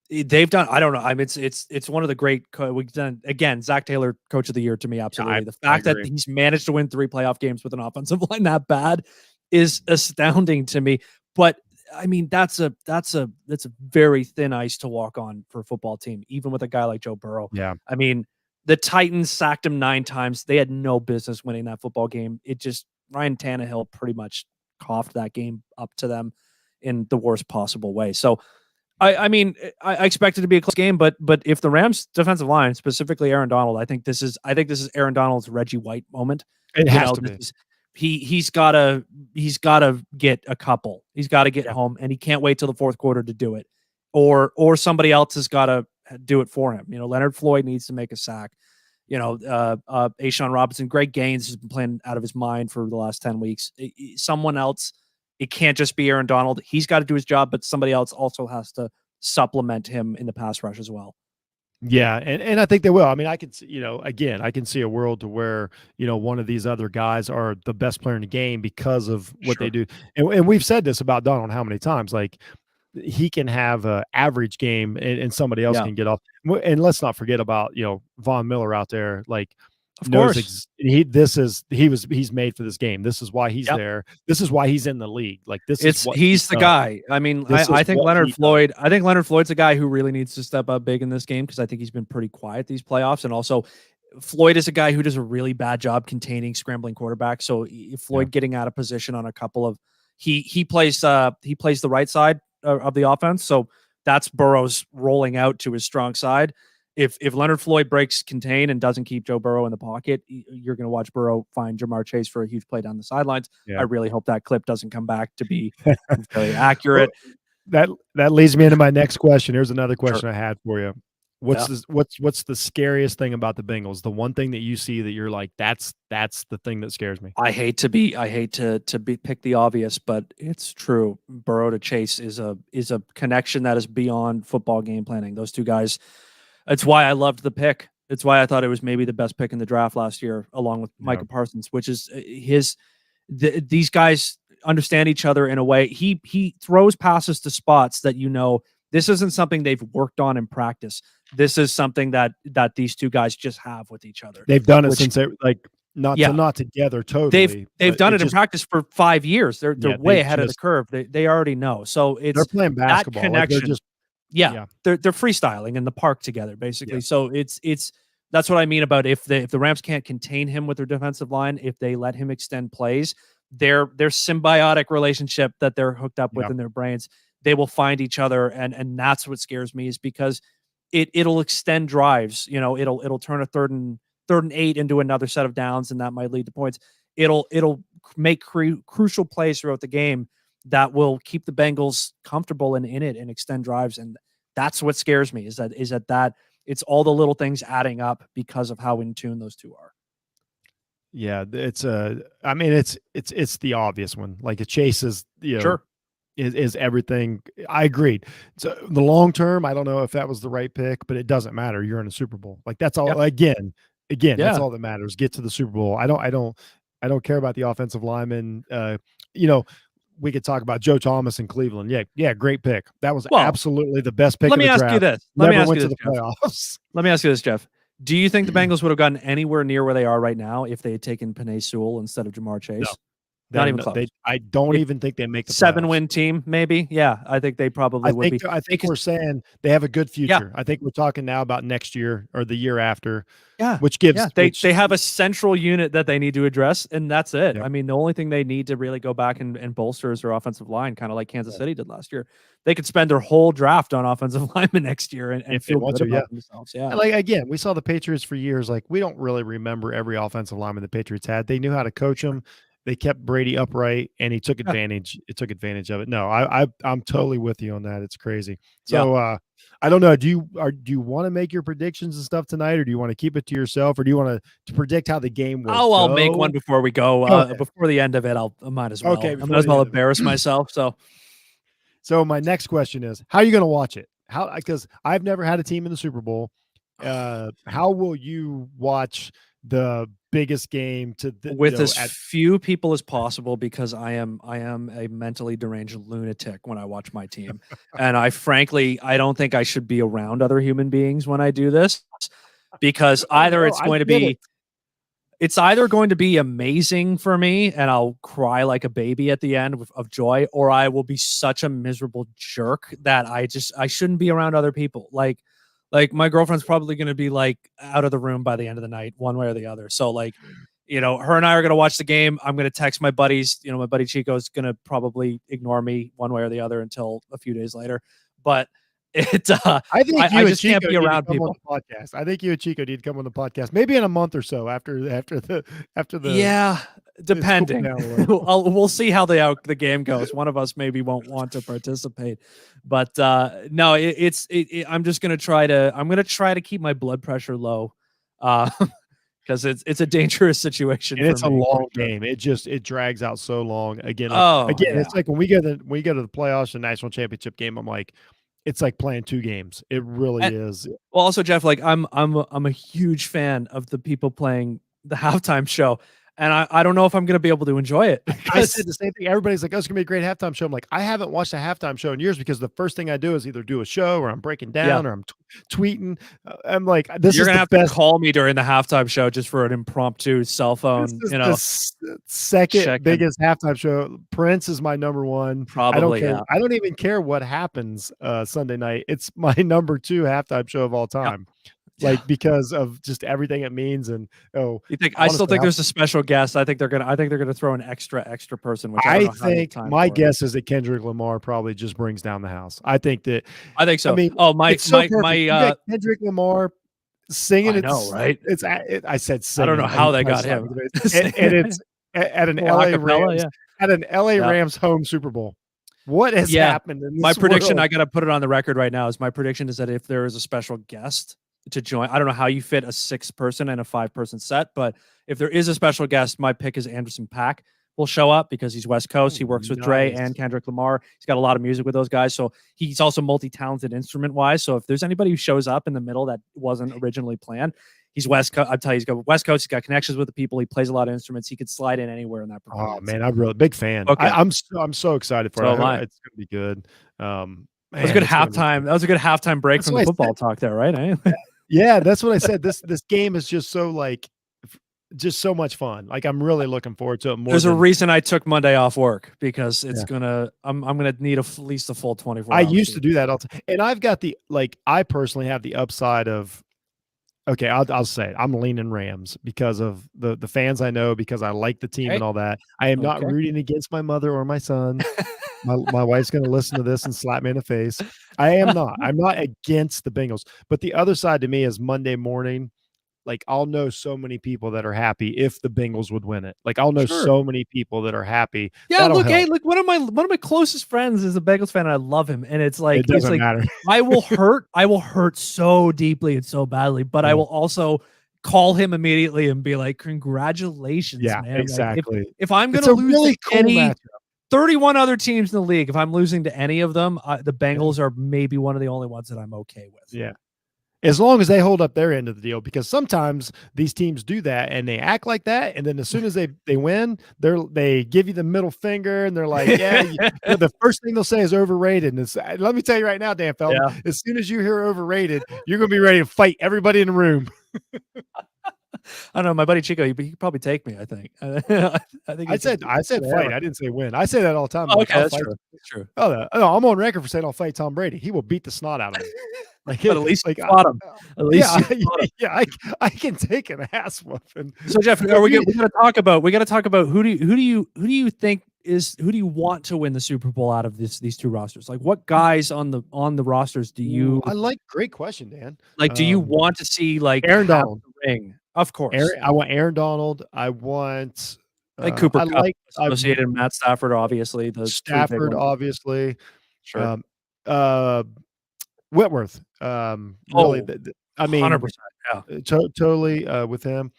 They've done. I don't know. I mean, it's one of the great. We've done again. Zach Taylor, Coach of the Year to me. Absolutely. The fact that he's managed to win 3 playoff games with an offensive line that bad is astounding to me. But I mean, that's a very thin ice to walk on for a football team, even with a guy like Joe Burrow. Yeah. I mean, the Titans sacked him 9 times. They had no business winning that football game. Ryan Tannehill pretty much coughed that game up to them in the worst possible way. So, I mean, I expect it to be a close game, but if the Rams defensive line, specifically Aaron Donald, I think this is Aaron Donald's Reggie White moment. It has to be. He's gotta get a couple. He's got to get home, and he can't wait till the fourth quarter to do it, or somebody else has got to do it for him. Leonard Floyd needs to make a sack. A'Shawn Robinson, Greg Gaines has been playing out of his mind for the last 10 weeks. Someone else. It can't just be Aaron Donald. He's got to do his job, but somebody else also has to supplement him in the pass rush as well. Yeah, and I think they will. I mean, I can see, again, I can see a world to where, one of these other guys are the best player in the game because of what they do. And we've said this about Donald how many times, like he can have an average game and somebody else can get off. And let's not forget about, Von Miller out there, like, of course, he's made for this game. This is why he's there. This is why he's in the league. Like he's the guy. I mean, I think Leonard Floyd. I think Leonard Floyd's a guy who really needs to step up big in this game because I think he's been pretty quiet these playoffs. And also, Floyd is a guy who does a really bad job containing scrambling quarterbacks. So if Floyd getting out of position on a couple of he plays the right side of the offense. So that's Burrow's rolling out to his strong side. If Leonard Floyd breaks contain and doesn't keep Joe Burrow in the pocket, you're going to watch Burrow find Jamar Chase for a huge play down the sidelines. I really hope that clip doesn't come back to be very accurate. That leads me into my next question. Here's another question I had for you. What's the scariest thing about the Bengals? The one thing that you see that you're like, that's the thing that scares me. I hate to pick the obvious, but it's true. Burrow to Chase is a connection that is beyond football game planning. Those two guys. It's why I loved the pick. It's why I thought it was maybe the best pick in the draft last year, along with Micah Parsons, which is these guys understand each other in a way. He throws passes to spots that this isn't something they've worked on in practice. This is something that these two guys just have with each other. They've done it since they not together totally. They've done it in practice for 5 years. They're way ahead of the curve. They already know. So they're playing basketball. That connection. Like they're freestyling in the park together, basically. So it's that's what I mean about if the Rams can't contain him with their defensive line, if they let him extend plays, their symbiotic relationship that they're hooked up with in their brains, they will find each other, and that's what scares me is because it'll extend drives. It'll turn a third and 8 into another set of downs, and that might lead to points. It'll make crucial plays throughout the game that will keep the Bengals comfortable and in it and extend drives. And that's what scares me is that it's all the little things adding up because of how in tune those two are. Yeah. It's the obvious one. Like a Chase is, is everything. I agreed. So the long term, I don't know if that was the right pick, but it doesn't matter. You're in a Super Bowl. Like that's all again, that's all that matters. Get to the Super Bowl. I I don't care about the offensive linemen. You know, we could talk about Joe Thomas in Cleveland. Yeah, great pick. That was absolutely the best pick Let of me the ask draft. you this. Let me Never ask went you to this, the Jeff. playoffs. Let me ask you this, Jeff. Do you think the Bengals would have gotten anywhere near where they are right now if they had taken Penei Sewell instead of Jamar Chase? Not even close. I don't even think they make the 7-win team, maybe. Yeah, I think they probably would be. I think we're saying they have a good future. Yeah. I think we're talking now about next year or the year after. Yeah, which gives they have a central unit that they need to address, and that's it. Yep. I mean, the only thing they need to really go back and bolster is their offensive line, kind of like Kansas City did last year. They could spend their whole draft on offensive linemen next year and feel good about themselves. Yeah, and like again, we saw the Patriots for years. Like we don't really remember every offensive lineman the Patriots had. They knew how to coach them. They kept Brady upright, and he took advantage. It took advantage of it. No, I'm totally with you on that. It's crazy. So I don't know. Do you want to make your predictions and stuff tonight, or do you want to keep it to yourself, or do you want to predict how the game will go? I'll make one before we go. Before the end of it, I might as well. Okay, I might as well embarrass myself. So my next question is, how are you going to watch it? Because I've never had a team in the Super Bowl. How will you watch the biggest game with as few people as possible, because I am a mentally deranged lunatic when I watch my team. And I don't think I should be around other human beings when I do this, because it's either going to be amazing for me and I'll cry like a baby at the end of joy, or I will be such a miserable jerk that I shouldn't be around other people. Like my girlfriend's probably going to be like out of the room by the end of the night, one way or the other. So like, her and I are going to watch the game. I'm going to text my buddies. My buddy Chico's going to probably ignore me one way or the other until a few days later. But I just can't be around people. Podcast. I think you and Chico need to come on the podcast, maybe in a month or so after the. Yeah, depending. We'll see how the game goes. One of us maybe won't want to participate, but no, I'm just gonna try to keep my blood pressure low, because it's a dangerous situation. And it's a long game. It drags out so long. Again, yeah. It's like when we go to the playoffs and national championship game, I'm like, it's like playing two games. It really is. Well, also, Jeff, like I'm a huge fan of the people playing the halftime show, and I don't know if I'm going to be able to enjoy it. I said the same thing. Everybody's like, "Oh, it's going to be a great halftime show." I'm like, I haven't watched a halftime show in years, because the first thing I do is either do a show or I'm breaking down or I'm tweeting. I'm like, you're going to have to call me during the halftime show just for an impromptu cell phone. The second biggest halftime show. Prince is my number one. Probably. I don't care. I don't even care what happens Sunday night. It's my number 2 halftime show of all time. Like, because of just everything it means. And you think I still think there's a special guest. I think they're gonna throw an extra person, which I think my guess is that Kendrick Lamar probably just brings down the house. I think so. I mean, Kendrick Lamar singing. I know, right? I said singing. I don't know how they got him. And it's at an LA Rams at an LA Rams home Super Bowl. What has happened in this my prediction, world? I got to put it on the record right now, is my prediction is that if there is a special guest to join, I don't know how you fit a 6-person and a 5-person set, but if there is a special guest, my pick is Anderson .Paak will show up, because he's West Coast. He works with Dre and Kendrick Lamar. He's got a lot of music with those guys. So he's also multi-talented instrument wise. So if there's anybody who shows up in the middle that wasn't originally planned, he's West Coast. I'll tell you, he's got West Coast. He's got connections with the people. He plays a lot of instruments. He could slide in anywhere in that performance. Oh man, I'm really big fan. Okay. I'm so excited for it. It's going to be good. That was a good halftime. That was a good halftime break from the football talk there, right? Yeah, that's what I said. This game is just so much fun. Like, I'm really looking forward to it more. There's a reason I took Monday off work, because it's I'm gonna need at least a full 24 hours. I used to do that all the time. And I've got I personally have the upside of, okay, I'll say it. I'm leaning Rams because of the fans I know, because I like the team and all that. I am not rooting against my mother or my son. My wife's going to listen to this and slap me in the face. I'm not against the Bengals, but the other side to me is Monday morning. Like, I'll know so many people that are happy if the Bengals would win it. Like, I'll know so many people that are happy. Yeah, look, one of my closest friends is a Bengals fan, and I love him. And it's like, it doesn't matter. I will hurt so deeply and so badly, but I will also call him immediately and be like, congratulations, man. Exactly. Like, if I'm going to lose really to any 31 other teams in the league, if I'm losing to any of them, the Bengals are maybe one of the only ones that I'm okay with. Yeah. as long as they hold up their end of the deal, because sometimes these teams do that and they act like that, and then as soon as they win, they give you the middle finger and they're like, yeah, the first thing they'll say is overrated. And let me tell you right now, Dan Felton, Yeah. as soon as you hear overrated, you're gonna be ready to fight everybody in the room. I don't know, my buddy Chico, he could probably take me, I think. I think I said fight. I didn't say win. I say that all the time. Oh, Like, okay, I'll that's fight. true. That's true. Oh, no, I'm on record for saying I'll fight Tom Brady. He will beat the snot out of me. Like, But at least like, you fought him. At least yeah, you fought him. yeah, I can take an ass whooping. So Jeff, we gotta talk about who do you think who do you want to win the Super Bowl out of these two rosters? Like, what guys on the rosters do you Great question, Dan. like? Do you want to see like Aaron have Donald? the ring? Of course. I want Aaron Donald. I want Like Cooper I Kupp like associated, Matt Stafford, obviously. The Stafford, obviously. Sure. Whitworth. Really, I mean, 100%. Yeah. Totally with him.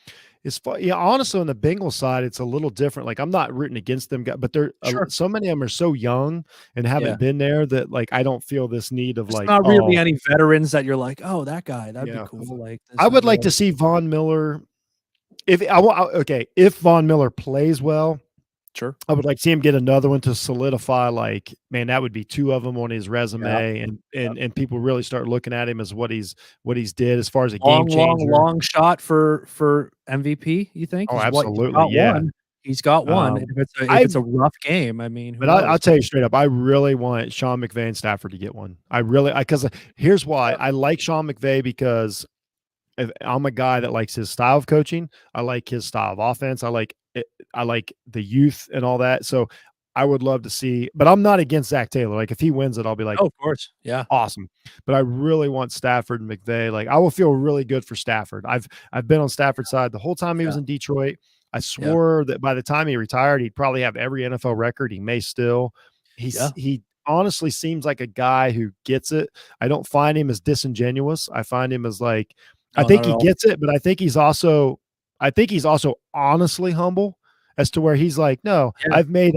It's fun. Yeah, honestly, on the Bengals side, it's a little different. Like, I'm not rooting against them, but they're Sure. so many of them are so young and haven't been there that, like, I don't feel this need of There's like, not really any veterans that you're like, oh, that guy, that'd Yeah. be cool. Like, I would like to see Von Miller. If Von Miller plays well, Sure. I would like to see him get another one to solidify. Like, man, that would be two of them on his resume, and people really start looking at him as what he's did as far as a game changer. Long shot for MVP. You think? Oh, He's absolutely, got yeah. one. He's got one. If it's a rough game, I mean, But I'll tell you straight up, I really want Sean McVay and Stafford to get one. Because here's why I like Sean McVay, because I'm a guy that likes his style of coaching. I like his style of offense. I like the youth and all that. So I would love to see, but I'm not against Zach Taylor. Like, if he wins it, I'll be like, oh, of course, yeah, awesome. But I really want Stafford and McVay. Like, I will feel really good for Stafford. I've been on Stafford's side the whole time he was in Detroit. I swore that by the time he retired, he'd probably have every NFL record. He may still. He honestly seems like a guy who gets it. I don't find him as disingenuous. I find him as like, I think he gets it, but I think he's also honestly humble as to where he's like, no, I've made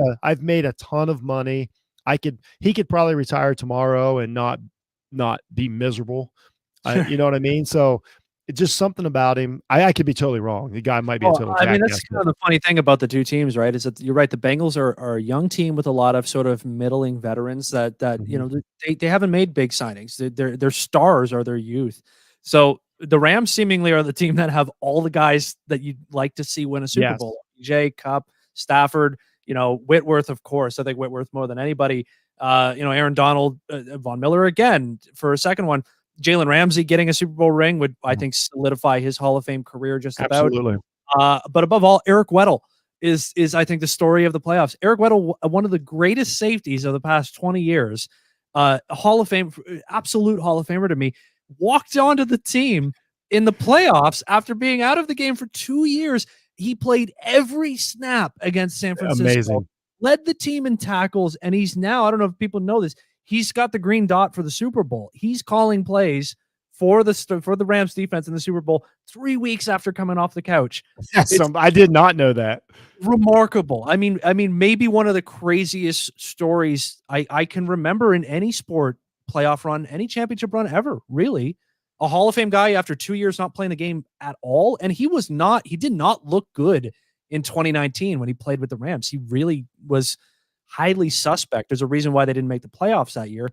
a ton of money. He could probably retire tomorrow and not be miserable. You know what I mean? So it's just something about him. I could be totally wrong. The guy might be a total jackass. I mean, that's kind of the funny thing about the two teams, right? Is that you're right. The Bengals are a young team with a lot of sort of middling veterans that you know, they haven't made big signings. Their stars are their youth. So the Rams seemingly are the team that have all the guys that you'd like to see win a Super Bowl. Jay, Kupp, Stafford, you know, Whitworth, of course. I think Whitworth more than anybody. You know, Aaron Donald, Von Miller again for a second one. Jalen Ramsey getting a Super Bowl ring would, I think, solidify his Hall of Fame career just about. Absolutely. But above all, Eric Weddle is I think the story of the playoffs. Eric Weddle, one of the greatest safeties of the past 20 years, Hall of Fame, absolute Hall of Famer to me, walked onto the team in the playoffs after being out of the game for 2 years. He played every snap against San Francisco. Amazing. Led the team in tackles, and he's now, I don't know if people know this, he's got the green dot for the Super Bowl. He's calling plays for the Rams defense in the Super Bowl 3 weeks after coming off the couch. I did not know that. Remarkable. I mean, maybe one of the craziest stories I can remember in any sport playoff run, any championship run ever, really. A Hall of Fame guy after 2 years not playing the game at all. And he did not look good in 2019 when he played with the Rams. He really was highly suspect. There's a reason why they didn't make the playoffs that year.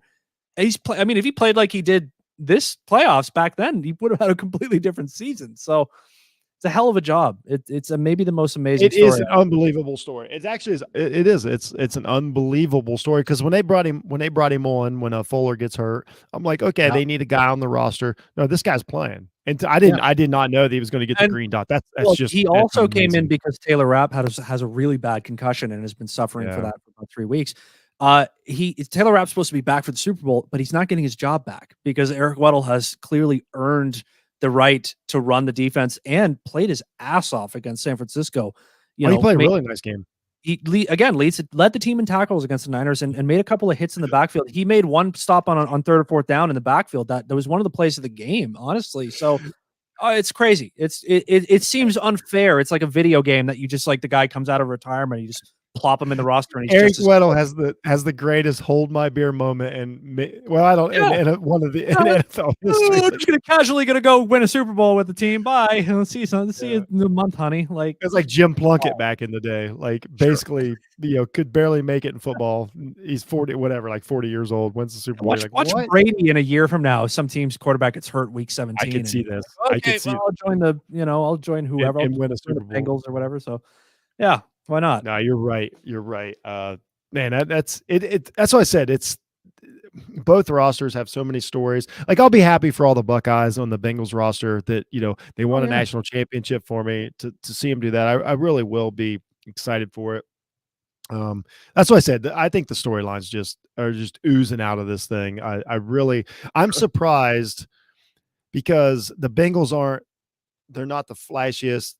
And if he played like he did this playoffs back then, he would have had a completely different season. So it's a hell of a job. It's maybe the most amazing story. It is an unbelievable story. It's actually it's an unbelievable story, because when they brought him on, when Fuller gets hurt, I'm like, okay, they need a guy on the roster. No, this guy's playing. And I did not know that he was going to get the green dot. He also came in because Taylor Rapp has a really bad concussion and has been suffering for that for about 3 weeks. Taylor Rapp's supposed to be back for the Super Bowl, but he's not getting his job back because Eric Weddle has clearly earned the right to run the defense and played his ass off against San Francisco. He played a really nice game. He led the team in tackles against the Niners and made a couple of hits in the backfield. He made one stop on third or fourth down in the backfield. That was one of the plays of the game, honestly. So it's crazy. It seems unfair. It's like a video game that you just, like, the guy comes out of retirement, he just plop him in the roster, and he's Eric just as Weddle has the greatest hold my beer moment, well, I don't in one of the in NFL history. I'm just casually gonna go win a Super Bowl with the team. Bye. Let's see you. See you in a month, honey. Like It's like Jim Plunkett back in the day. Like basically, could barely make it in football. He's 40, whatever, like 40 years old. Wins the Super Bowl. watch What? Brady in a year from now. Some team's quarterback gets hurt week 17. I can see this. Okay, I can see I'll join I'll join whoever. and I'll win a join Super the Bowl. Bengals or whatever. So, yeah, why not? No, you're right. You're right. Man, that's it. That's what I said. It's both rosters have so many stories. Like I'll be happy for all the Buckeyes on the Bengals roster that they won a national championship for me to see them do that. I really will be excited for it. That's what I said. I think the storylines are just oozing out of this thing. I'm surprised because the Bengals they're not the flashiest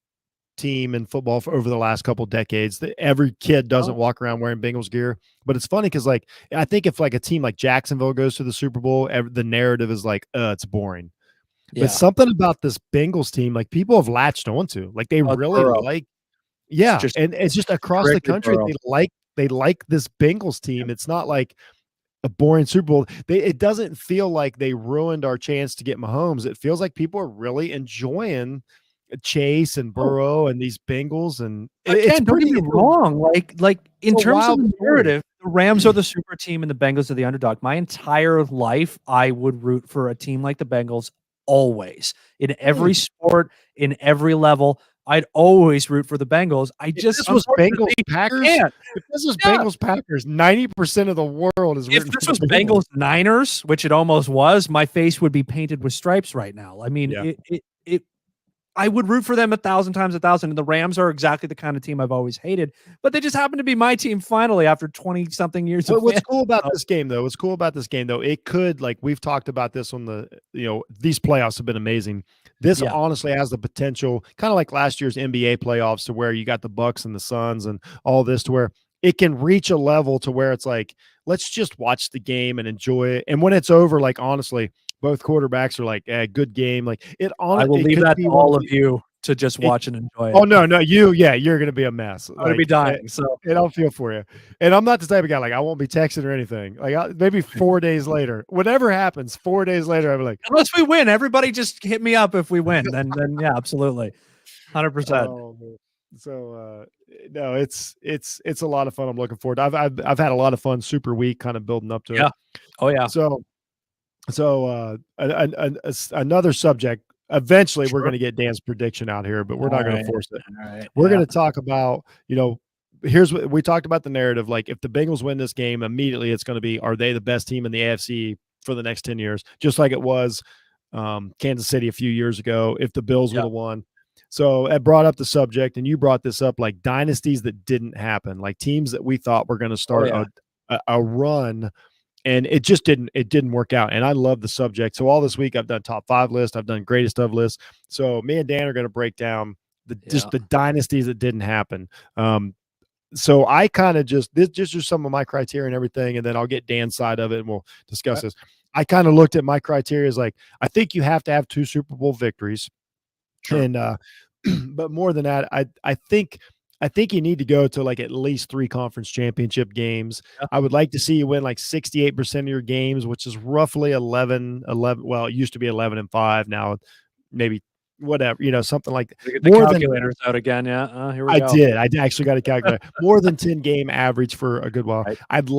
team in football for over the last couple decades. Every kid doesn't walk around wearing Bengals gear, but it's funny because I think if a team like Jacksonville goes to the Super Bowl, the narrative is it's boring. Yeah. But something about this Bengals team, people have latched onto, they really like. Yeah, and it's just across the country they like this Bengals team. It's not like a boring Super Bowl. It doesn't feel like they ruined our chance to get Mahomes. It feels like people are really enjoying Chase and Burrow and these Bengals, and it's don't get me wrong. Like in terms of the narrative, the Rams are the super team and the Bengals are the underdog. My entire life, I would root for a team like the Bengals always in every sport, in every level. I'd always root for the Bengals. If this was Bengals Packers, if this was Bengals Packers, 90% of the world is. If this was Bengals Niners, which it almost was, my face would be painted with stripes right now. I mean, I would root for them 1,000 times 1,000. And the Rams are exactly the kind of team I've always hated, but they just happen to be my team finally after 20 something years. What's cool about this game though? It could, we've talked about this on the, these playoffs have been amazing. This honestly has the potential, kind of like last year's NBA playoffs, to where you got the Bucks and the Suns and all this, to where it can reach a level to where it's let's just watch the game and enjoy it. And when it's over, honestly, both quarterbacks are good game. I will leave that to all of you to just watch and enjoy it. Oh no, you're going to be a mess. I'm going to be dying. So and I'll feel for you. And I'm not the type of guy, I won't be texting or anything. Maybe 4 days later, whatever happens, 4 days later, I'll be like, unless we win, everybody just hit me up if we win. Then yeah, absolutely. 100%. Oh, so no, it's a lot of fun. I'm looking forward. I've had a lot of fun super week kind of building up to it. Oh yeah. So another subject. Eventually, we're going to get Dan's prediction out here, but we're not going to force it. All right. We're going to talk about, here's what we talked about the narrative. If the Bengals win this game, immediately it's going to be, are they the best team in the AFC for the next 10 years? Just like it was Kansas City a few years ago, if the Bills would have won. So it brought up the subject, and you brought this up, dynasties that didn't happen, teams that we thought were going to start a run. And it just didn't work out. And I love the subject. So all this week I've done top 5 lists. I've done greatest of lists. So me and Dan are going to break down just the dynasties that didn't happen. So I kind of just are some of my criteria and everything. And then I'll get Dan's side of it and we'll discuss this. I kind of looked at my criteria as I think you have to have 2 Super Bowl victories. Sure. And, but more than that, I think you need to go to at least 3 conference championship games. Yeah. I would like to see you win 68% of your games, which is roughly 11. Well, it used to be 11-5. Now maybe whatever, something like that. The calculators out again. Yeah. Here we go. I actually got to calculate more than 10 game average for a good while. Right. I'd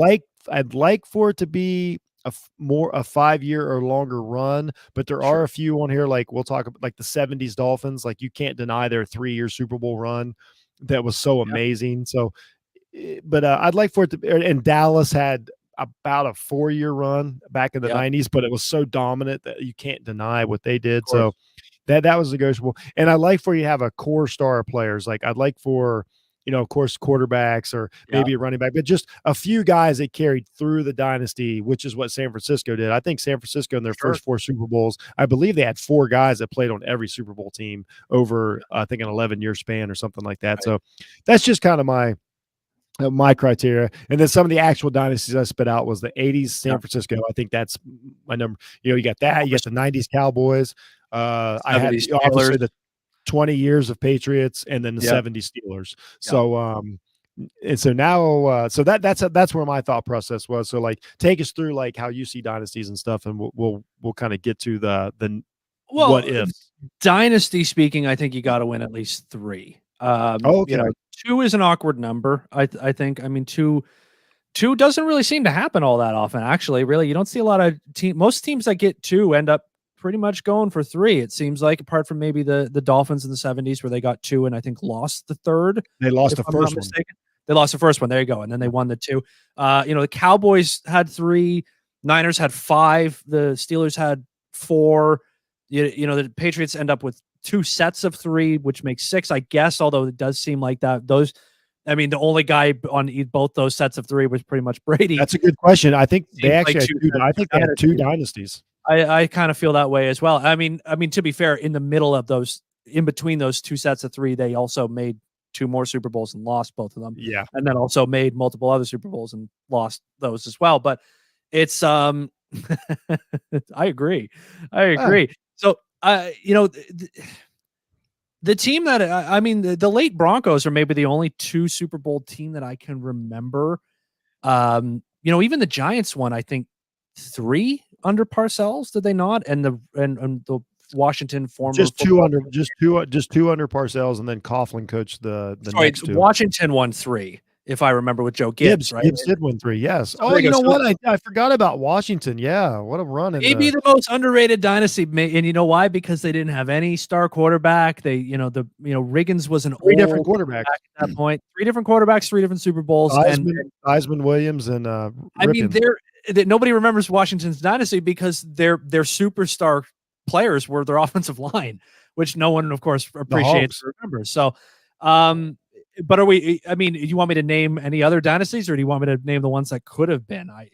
like for it to be a 5-year or longer run, but there are a few on here. We'll talk about the 70s Dolphins. You can't deny their 3-year Super Bowl run. That was so amazing. So, but I'd like for it to, and Dallas had about a 4-year run back in the 90s, but it was so dominant that you can't deny what they did. So that was negotiable. And I'd like for you to have a core star of players. I'd like for, of course, quarterbacks or maybe a running back, but just a few guys that carried through the dynasty, which is what San Francisco did. I think San Francisco in their first 4 Super Bowls, I believe they had 4 guys that played on every Super Bowl team over, I think, an 11-year span or something like that. Right. So that's just kind of my criteria. And then some of the actual dynasties I spit out was the 80s San Francisco. I think that's my number. You got that. You got the 90s Cowboys. I had obviously the 20 years of Patriots and then the 70s Steelers. So And so now, so that's where my thought process was. So like, take us through like how you see dynasties and stuff, and we'll kind of get to the what ifs. Dynasty speaking, I think you got to win at least 3. Oh, okay. 2 is an awkward number. I think. I mean, two doesn't really seem to happen all that often. Actually, really, you don't see a lot of most teams that get 2 end up pretty much going for 3. It seems like, apart from maybe the Dolphins in the 70s where they got 2 and I think lost the 3rd. They lost the first one. They lost the first one. There you go. And then they won the 2. The Cowboys had 3, Niners had 5, the Steelers had 4. The Patriots end up with 2 sets of 3, which makes 6, I guess, although it does seem like that the only guy on both those sets of 3 was pretty much Brady. That's a good question. I think they actually had 2 dynasties. I kind of feel that way as well. I mean, to be fair, in between those 2 sets of 3, they also made 2 more Super Bowls and lost both of them. Yeah. And then also made multiple other Super Bowls and lost those as well. But it's, I agree. So, the team that, the late Broncos are maybe the only 2 Super Bowl team that I can remember. Even the Giants won, I think, 3 under Parcells, did they not? And the Washington former just 2 under Parcells, and then Coughlin coached the next 2. Washington won 3, if I remember, with Joe Gibbs, right? Gibbs did win 3, yes. Oh, you know what? I forgot about Washington. Yeah, what a run! Maybe the most underrated dynasty, and you know why? Because they didn't have any star quarterback. They, Riggins was an 3 different quarterbacks at that point. 3 different quarterbacks, 3 different Super Bowls. Heisman, Williams, and nobody remembers Washington's dynasty because their superstar players were their offensive line, which no one, of course, appreciates or remembers. So, but you want me to name any other dynasties, or do you want me to name the ones that could have been? I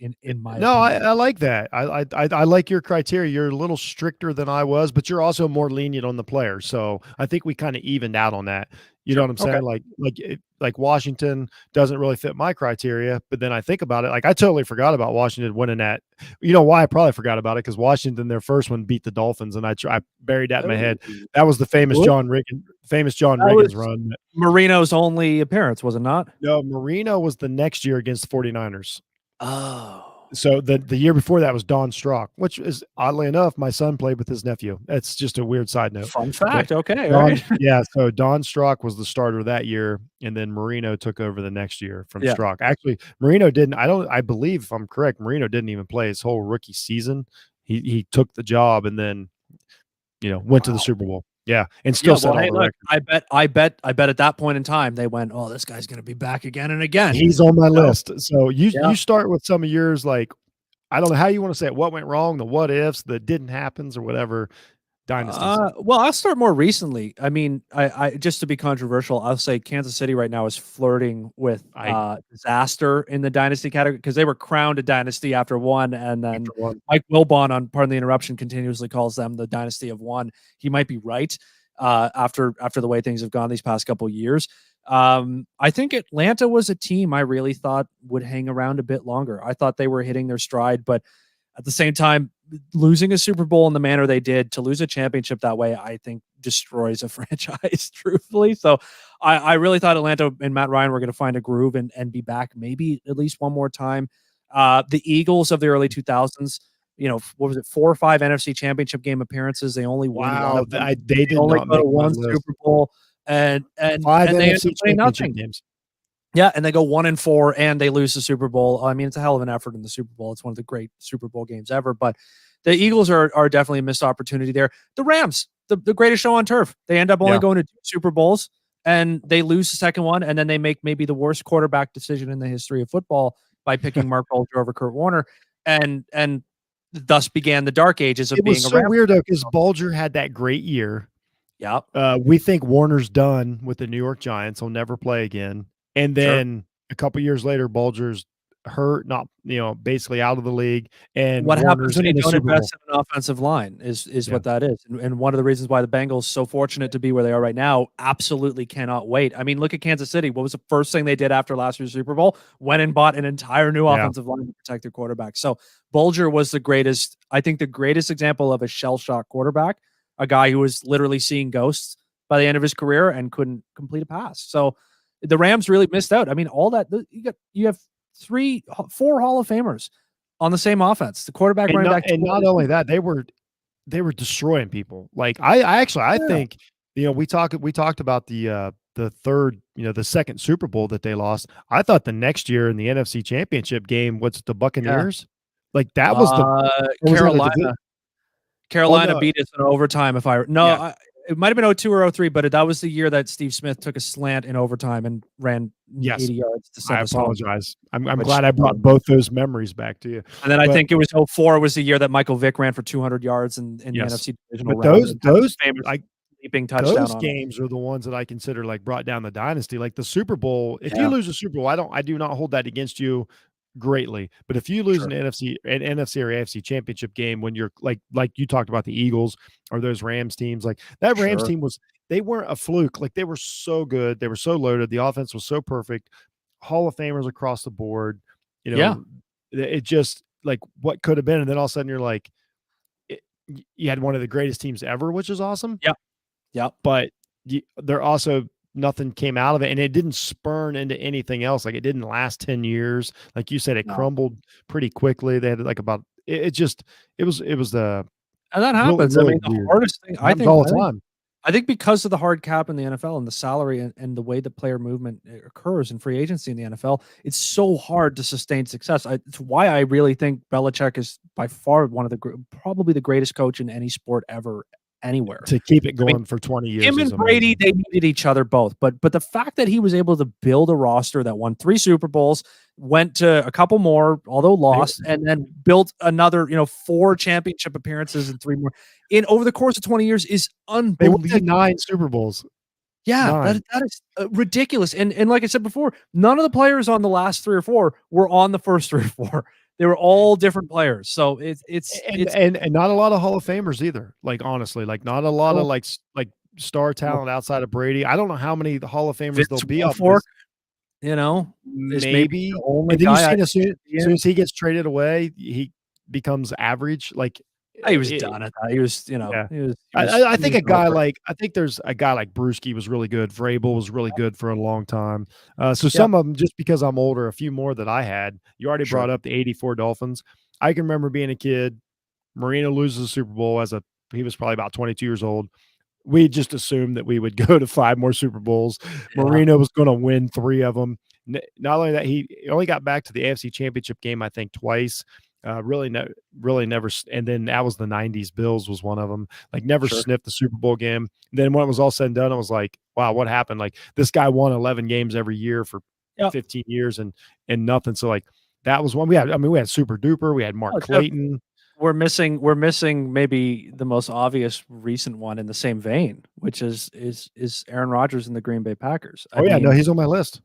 like that. I like your criteria. You're a little stricter than I was, but you're also more lenient on the player. So I think we kind of evened out on that. You know what I'm saying? Okay. Like Washington doesn't really fit my criteria, but then I think about it. Like, I totally forgot about Washington winning that. You know why I probably forgot about it? Because Washington, their first one, beat the Dolphins, and I buried that in my head. That was the famous John Riggins run. Marino's only appearance, was it not? No, Marino was the next year against the 49ers. Oh. So the year before that was Don Strock, which is, oddly enough, my son played with his nephew. That's just a weird side note. Fun fact. Okay. Yeah. So Don Strock was the starter that year, and then Marino took over the next year from Strock. Actually, Marino didn't. I believe, if I'm correct, Marino didn't even play his whole rookie season. He took the job and then, went to the Super Bowl. Yeah, and still set all the record. I bet at that point in time they went, "Oh, this guy's going to be back again and again." He's on my list. So you start with some of yours, like, I don't know how you want to say it. What went wrong? The what ifs, the didn't happens, or whatever. Dynasties. Well, I'll start more recently. I mean, I just to be controversial, I'll say Kansas City right now is flirting with disaster in the dynasty category, because they were crowned a dynasty after one, and then Mike Wilbon, on Pardon the Interruption, continuously calls them the dynasty of one. He might be right after the way things have gone these past couple of years. I think Atlanta was a team I really thought would hang around a bit longer. I thought they were hitting their stride, but at the same time, losing a Super Bowl in the manner they did, to lose a championship that way, I think destroys a franchise, truthfully. So I really thought Atlanta and Matt Ryan were going to find a groove and be back maybe at least one more time. The Eagles of the early 2000s, what was it, 4 or 5 NFC championship game appearances. They only won they did only not make one Super Bowl, and 5 NFC championship games. Yeah, and they go 1-4 and they lose the Super Bowl. I mean, it's a hell of an effort in the Super Bowl. It's one of the great Super Bowl games ever. But the Eagles are definitely a missed opportunity there. The Rams, the greatest show on turf. They end up only going to 2 Super Bowls, and they lose the second one, and then they make maybe the worst quarterback decision in the history of football by picking Mark Bulger over Kurt Warner, and thus began the dark ages of being a Rams. It was so weird, though, because Bulger had that great year. Yeah. We think Warner's done with the New York Giants. He'll never play again. And then a couple years later, Bulger's hurt, basically out of the league. And what happens when you don't invest in an offensive line is what that is. And one of the reasons why the Bengals, so fortunate to be where they are right now, absolutely cannot wait. I mean, look at Kansas City. What was the first thing they did after last year's Super Bowl? Went and bought an entire new offensive line to protect their quarterback. So Bulger was the greatest example of a shell-shock quarterback, a guy who was literally seeing ghosts by the end of his career and couldn't complete a pass. So The Rams really missed out. I mean, all that you have 4 Hall of Famers on the same offense. The quarterback, running back, and not only that, they were destroying people. Like I think, we talked about the third, the second Super Bowl that they lost. I thought the next year in the NFC Championship game, what's the Buccaneers? Like that was Carolina. Carolina no. beat us in overtime. It might have been 02 or 03, but that was the year that Steve Smith took a slant in overtime and ran 80 yards to send us home. I apologize. I'm glad I brought both those memories back to you. And then I think it was 04 was the year that Michael Vick ran for 200 yards in the NFC divisional round. Those famous like leaping touchdown. Those games are the ones that I consider like brought down the dynasty. Like the Super Bowl, if you lose a Super Bowl, I do not hold that against you greatly. But if you lose an NFC or AFC championship game when you're like you talked about the Eagles or those Rams teams, like that Rams team they weren't a fluke. Like they were so good. They were so loaded. The offense was so perfect. Hall of Famers across the board. It just like what could have been. And then all of a sudden you're like, you had one of the greatest teams ever, which is awesome. Yeah. But they're also nothing came out of it, and it didn't spurn into anything else. Like it didn't last 10 years. Like you said, it crumbled pretty quickly. They had like about it was the and that happens. Really, I mean, the hardest thing I think all the time. I think because of the hard cap in the NFL and the salary and the way the player movement occurs in free agency in the NFL, it's so hard to sustain success. It's why I really think Belichick is by far probably the greatest coach in any sport ever, anywhere. To keep it going for 20 years. Him and Brady, they needed each other both. But the fact that he was able to build a roster that won 3 Super Bowls, went to a couple more, although lost, and then built another, 4 championship appearances and 3 more over the course of 20 years is unbelievable. They won 9 Super Bowls. Yeah, that is ridiculous. And like I said before, none of the players on the last 3 or 4 were on the first 3 or 4. They were all different players. So it's not a lot of Hall of Famers either. Like honestly, like not a lot of like star talent outside of Brady. I don't know how many Hall of Famers there'll be up for. Maybe. And then as soon as he gets traded away, he becomes average. Like he was done at that. He was, I think there's a guy like Brewski was really good. Vrabel was really good for a long time. So some of them, just because I'm older, a few more that I had. You already brought up the '84 Dolphins. I can remember being a kid. Marino loses the Super Bowl he was probably about 22 years old. We just assumed that we would go to 5 more Super Bowls. Marino was going to win 3 of them. Not only that, he only got back to the AFC Championship game, I think, twice. Really never. And then that was the 90s. Bills was one of them. Like never sniffed the Super Bowl game. And then when it was all said and done, it was like, wow, what happened? Like this guy won 11 games every year for 15 years and nothing. So like that was one we had. I mean, we had Super Duper. We had Mark Clayton. We're missing maybe the most obvious recent one in the same vein, which is Aaron Rodgers and the Green Bay Packers. No, he's on my list.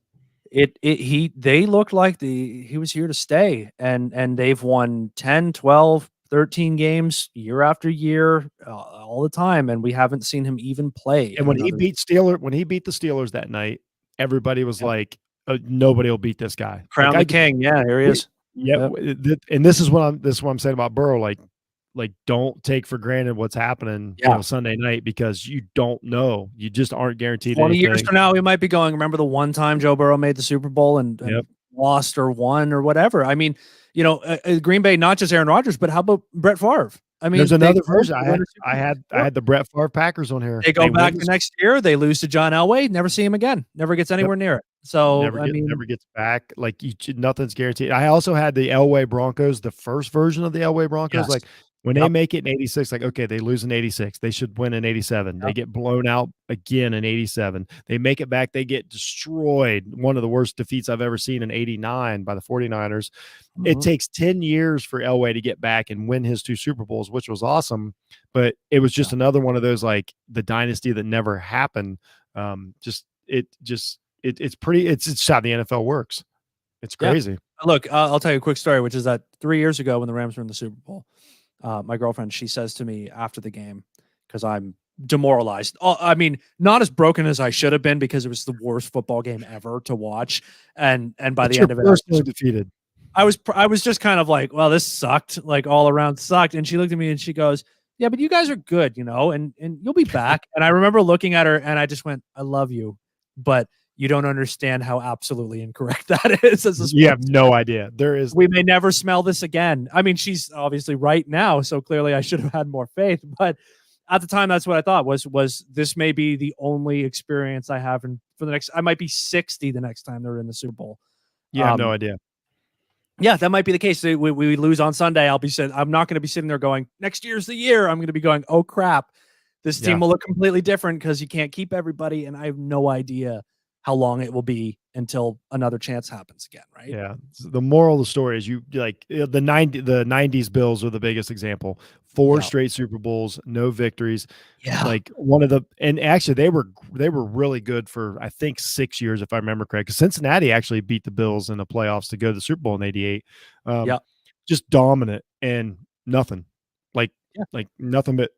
They looked like he was here to stay, and they've won 10, 12, 13 games year after year, all the time, and we haven't seen him even play. And when he beat the Steelers that night, everybody was like, nobody will beat this guy. Crown the king. Yeah, here he is. Yeah, and this is what I'm saying about Burrow. Like don't take for granted what's happening Sunday night, because you don't know. You just aren't guaranteed. 20 years from now, we might be going, remember the one time Joe Burrow made the Super Bowl and lost or won or whatever. I mean, Green Bay, not just Aaron Rodgers, but how about Brett Favre? I mean, there's another version. I had the Brett Favre Packers on here. They go back the next year. They lose to John Elway. Never see him again. Never gets anywhere near it. So never gets back. Like nothing's guaranteed. I also had the Elway Broncos, the first version of the Elway Broncos. Like when they make it in '86, like okay, they lose in '86. They should win in '87. They get blown out again in '87. They make it back. They get destroyed. One of the worst defeats I've ever seen in '89 by the 49ers. It takes 10 years for Elway to get back and win his 2 Super Bowls, which was awesome. But it was just another one of those, like the dynasty that never happened. It's how the NFL works. It's crazy. Yeah. Look, I'll tell you a quick story, which is that 3 years ago when the Rams were in the Super Bowl, my girlfriend, she says to me after the game, because I'm demoralized. I mean, not as broken as I should have been, because it was the worst football game ever to watch. And by the end of it, personally defeated. I was just kind of like, well, this sucked, like all around sucked. And she looked at me and she goes, yeah, but you guys are good, and you'll be back. And I remember looking at her and I just went, I love you, but you don't understand how absolutely incorrect that is. You have no idea. We may never smell this again. I mean, she's obviously right now, so clearly I should have had more faith. But at the time, that's what I thought was this may be the only experience I have for the next. I might be 60 the next time they're in the Super Bowl. You have no idea. Yeah, that might be the case. We lose on Sunday. I'm not going to be sitting there going, next year's the year. I'm going to be going, oh crap, this team will look completely different because you can't keep everybody, and I have no idea how long it will be until another chance happens again, right? Yeah. The moral of the story is the 90s Bills are the biggest example. 4 straight Super Bowls, no victories. Yeah. Like and actually they were really good for I think 6 years if I remember correct. 'Cause Cincinnati actually beat the Bills in the playoffs to go to the Super Bowl in 88. Just dominant and nothing. Like nothing but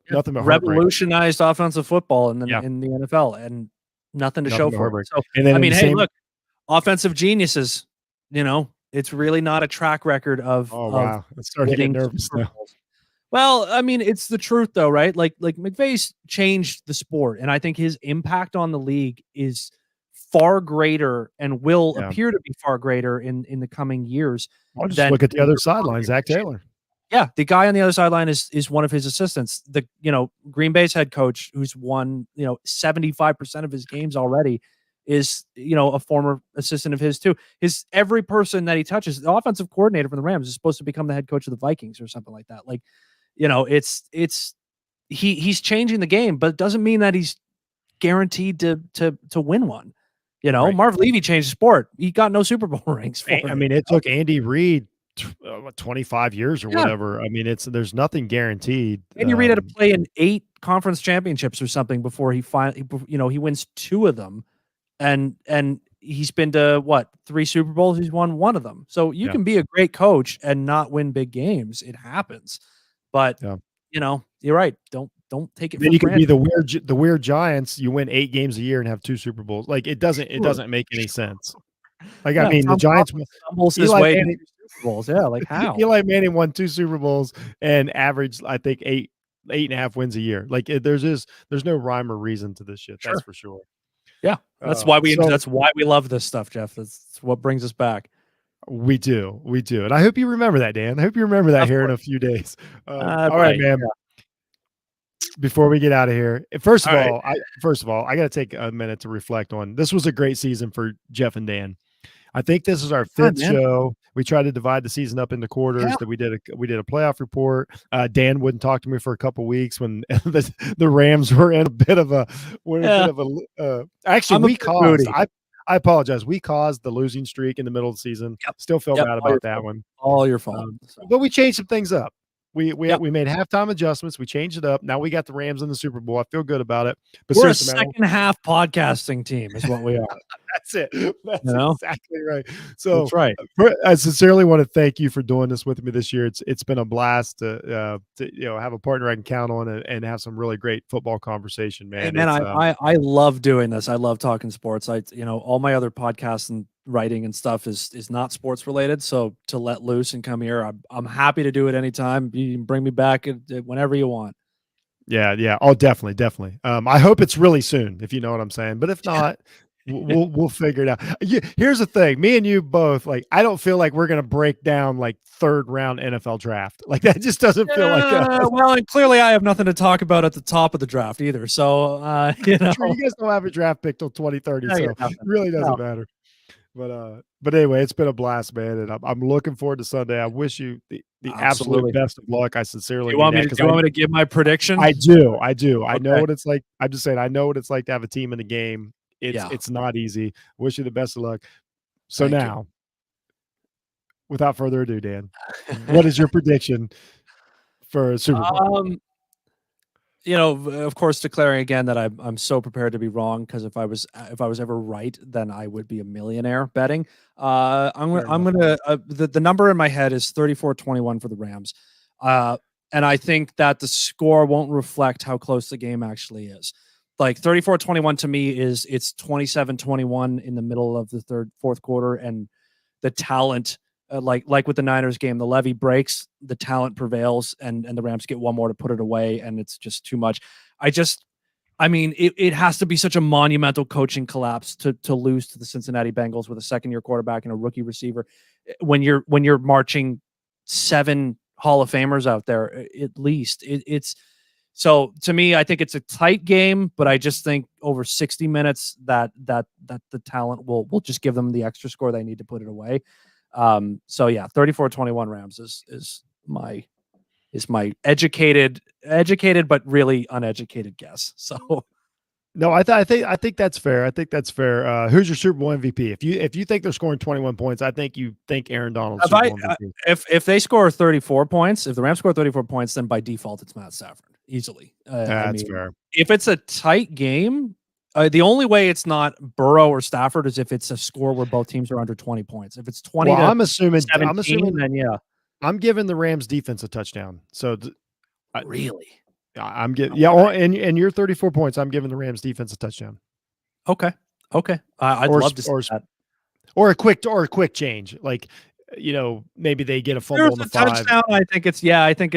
revolutionized offensive football in the NFL and nothing to show for it. So, and then hey, look, offensive geniuses, it's really not a track record of. Oh, wow. It's starting to get nervous now. Well, I mean, it's the truth though, right? Like McVay's changed the sport, and I think his impact on the league is far greater and will appear to be far greater in the coming years. I'll just look at the other sideline, Zach Taylor. Yeah, the guy on the other sideline is one of his assistants. The Green Bay's head coach, who's won 75% of his games already, is a former assistant of his too. Every person that he touches, the offensive coordinator from the Rams is supposed to become the head coach of the Vikings or something like that. Like, he's changing the game, but it doesn't mean that he's guaranteed to win one. Marv Levy changed the sport. He got no Super Bowl rings for it. I mean, it took Andy Reid 25 years or whatever. I mean, there's nothing guaranteed. Andy Reid had to play in 8 conference championships or something before he finally, he wins 2 of them, and he's been to 3 Super Bowls. He's won 1 of them. So you can be a great coach and not win big games. It happens, but you're right. Don't take it. Then you can be the weird Giants. You win 8 games a year and have 2 Super Bowls. Like it doesn't make any sense. Like I mean, the Giants stumbles his way into Super Bowls. Yeah, like how? Eli Manning won 2 Super Bowls and averaged, I think, 8.5 wins a year. Like there's no rhyme or reason to this shit. That's for sure. Yeah, that's why we love this stuff, Jeff. That's what brings us back. We do, and I hope you remember that, Dan. I hope you remember that here in a few days. All right, man. Yeah. Before we get out of here, first of all, I got to take a minute to reflect on this. Was a great season for Jeff and Dan. I think this is our 5th show. We tried to divide the season up into quarters. That we did a playoff report. Dan wouldn't talk to me for a couple weeks when the Rams were in a bit of a. Actually, I apologize. We caused the losing streak in the middle of the season. Still feel bad about that one. All your fault. But we changed some things up. We made halftime adjustments. We changed it up. Now we got the Rams in the Super Bowl. I feel good about it. But we're a second half podcasting team is what we are. That's it. That's exactly right. So that's right. I sincerely want to thank you for doing this with me this year. It's been a blast to have a partner I can count on and have some really great football conversation, man. Hey, man, I love doing this. I love talking sports. All my other podcasts and writing and stuff is not sports related. So to let loose and come here, I'm happy to do it anytime. You can bring me back whenever you want. Yeah. Oh, definitely. I hope it's really soon, if you know what I'm saying. But if not, we'll figure it out. Here's the thing: me and you both, like, I don't feel like we're gonna break down like 3rd round NFL draft. Like that just doesn't feel like us. Well, and clearly I have nothing to talk about at the top of the draft either. So you guys don't have a draft pick till 2030, so it really doesn't matter. But anyway, it's been a blast, man, and I'm looking forward to Sunday. I wish you the absolute best of luck. I sincerely. Do you want me to give my prediction? I do. Okay. I know what it's like. I'm just saying, I know what it's like to have a team in the game. It's not easy. Wish you the best of luck. So now, without further ado, Dan, what is your prediction for Super Bowl? Of course, declaring again that I'm so prepared to be wrong, because if I was ever right, then I would be a millionaire betting. The number in my head is 34-21 for the Rams, and I think that the score won't reflect how close the game actually is. Like 34-21 to me it's 27-21 in the middle of the 4th quarter, and the talent. Like with the Niners game, the levee breaks, the talent prevails, and the Rams get one more to put it away, and it's just too much. I I mean, it has to be such a monumental coaching collapse to lose to the Cincinnati Bengals with a second-year quarterback and a rookie receiver when you're marching 7 Hall of Famers out there at least. It's so to me, I think it's a tight game, but I just think over 60 minutes that the talent will just give them the extra score they need to put it away. So yeah, 34-21 Rams is my educated but really uneducated guess. So no, I think that's fair. I think that's fair. Who's your Super Bowl MVP? If you think they're scoring 21 points, I think you think Aaron Donald's Super Bowl MVP. If they score 34 points, if the Rams score 34 points, then by default it's Matt Stafford easily. That's fair. If it's a tight game, the only way it's not Burrow or Stafford is if it's a score where both teams are under 20 points. If it's 20 well, to I'm assuming 17, then yeah. I'm giving the Rams defense a touchdown. So really? I'm getting and your 34 points. I'm giving the Rams defense a touchdown. Okay. I'd love to see that. Or a quick change, like maybe they get a fumble in the 5. Touchdown. I think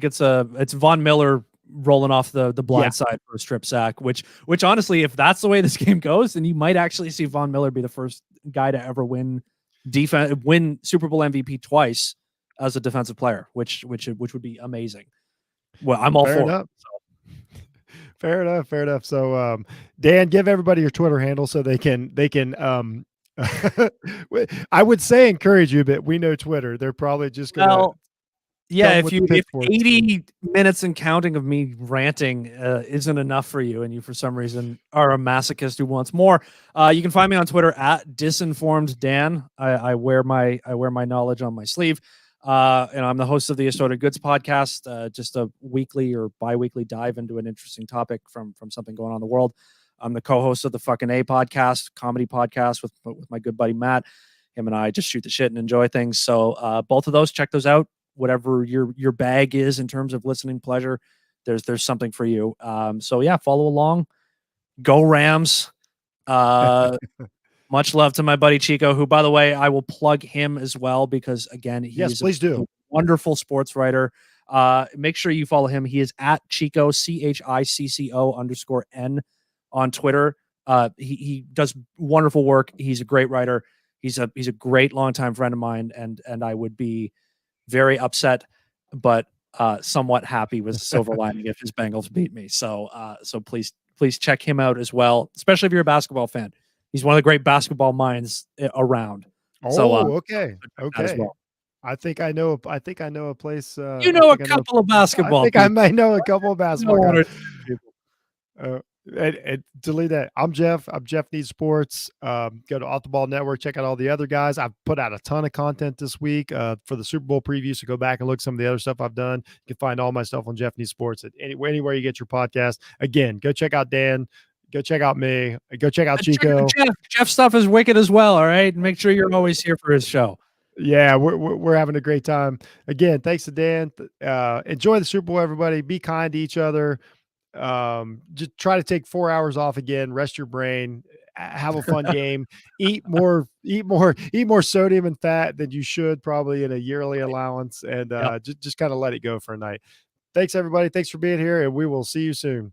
it's Von Miller rolling off the blind side for a strip sack. Which honestly, if that's the way this game goes, then you might actually see Von Miller be the first guy to ever win Super Bowl MVP twice as a defensive player, which would be amazing. Well, I'm all for it. Fair enough. So, Dan, give everybody your Twitter handle so they can I would say encourage you, but we know Twitter. They're probably just going to. Yeah, if 80 minutes and counting of me ranting isn't enough for you, and you for some reason are a masochist who wants more, you can find me on Twitter at Disinformed Dan. I wear my knowledge on my sleeve. And I'm the host of the Assorted Goods podcast, just a weekly or bi-weekly dive into an interesting topic from something going on in the world. I'm the co-host of the Fucking A podcast, comedy podcast with my good buddy Matt. Him and I just shoot the shit and enjoy things. So both of those, check those out. Whatever your bag is in terms of listening pleasure, there's something for you. So yeah, follow along. Go Rams. Much love to my buddy Chico, who, by the way, I will plug him as well because, again, he's a wonderful sports writer. Make sure you follow him. He is at Chico, CHICCO_N on Twitter. He does wonderful work. He's a great writer. He's a great longtime friend of mine, and I would be very upset, but somewhat happy with silver lining if his Bengals beat me. So please check him out as well, especially if you're a basketball fan. He's one of the great basketball minds around. Okay. Well. I think I know a place. A couple of basketball. I think I might know a couple of basketball guys. And delete that. I'm Jeff. Jeff Needs Sports. Go to Off the Ball Network. Check out all the other guys. I've put out a ton of content this week for the Super Bowl preview. So go back and look at some of the other stuff I've done. You can find all my stuff on Jeff Needs Sports at anywhere you get your podcast. Again, go check out Dan. Go check out me. Go check out Chico. Jeff stuff is wicked as well. All right. Make sure you're always here for his show. Yeah, we're having a great time. Again, thanks to Dan. Enjoy the Super Bowl, everybody. Be kind to each other. Just try to take 4 hours off again. Rest your brain. Have a fun game. Eat more sodium and fat than you should probably in a yearly allowance, and just kind of let it go for a night. Thanks, everybody. Thanks for being here, and we will see you soon.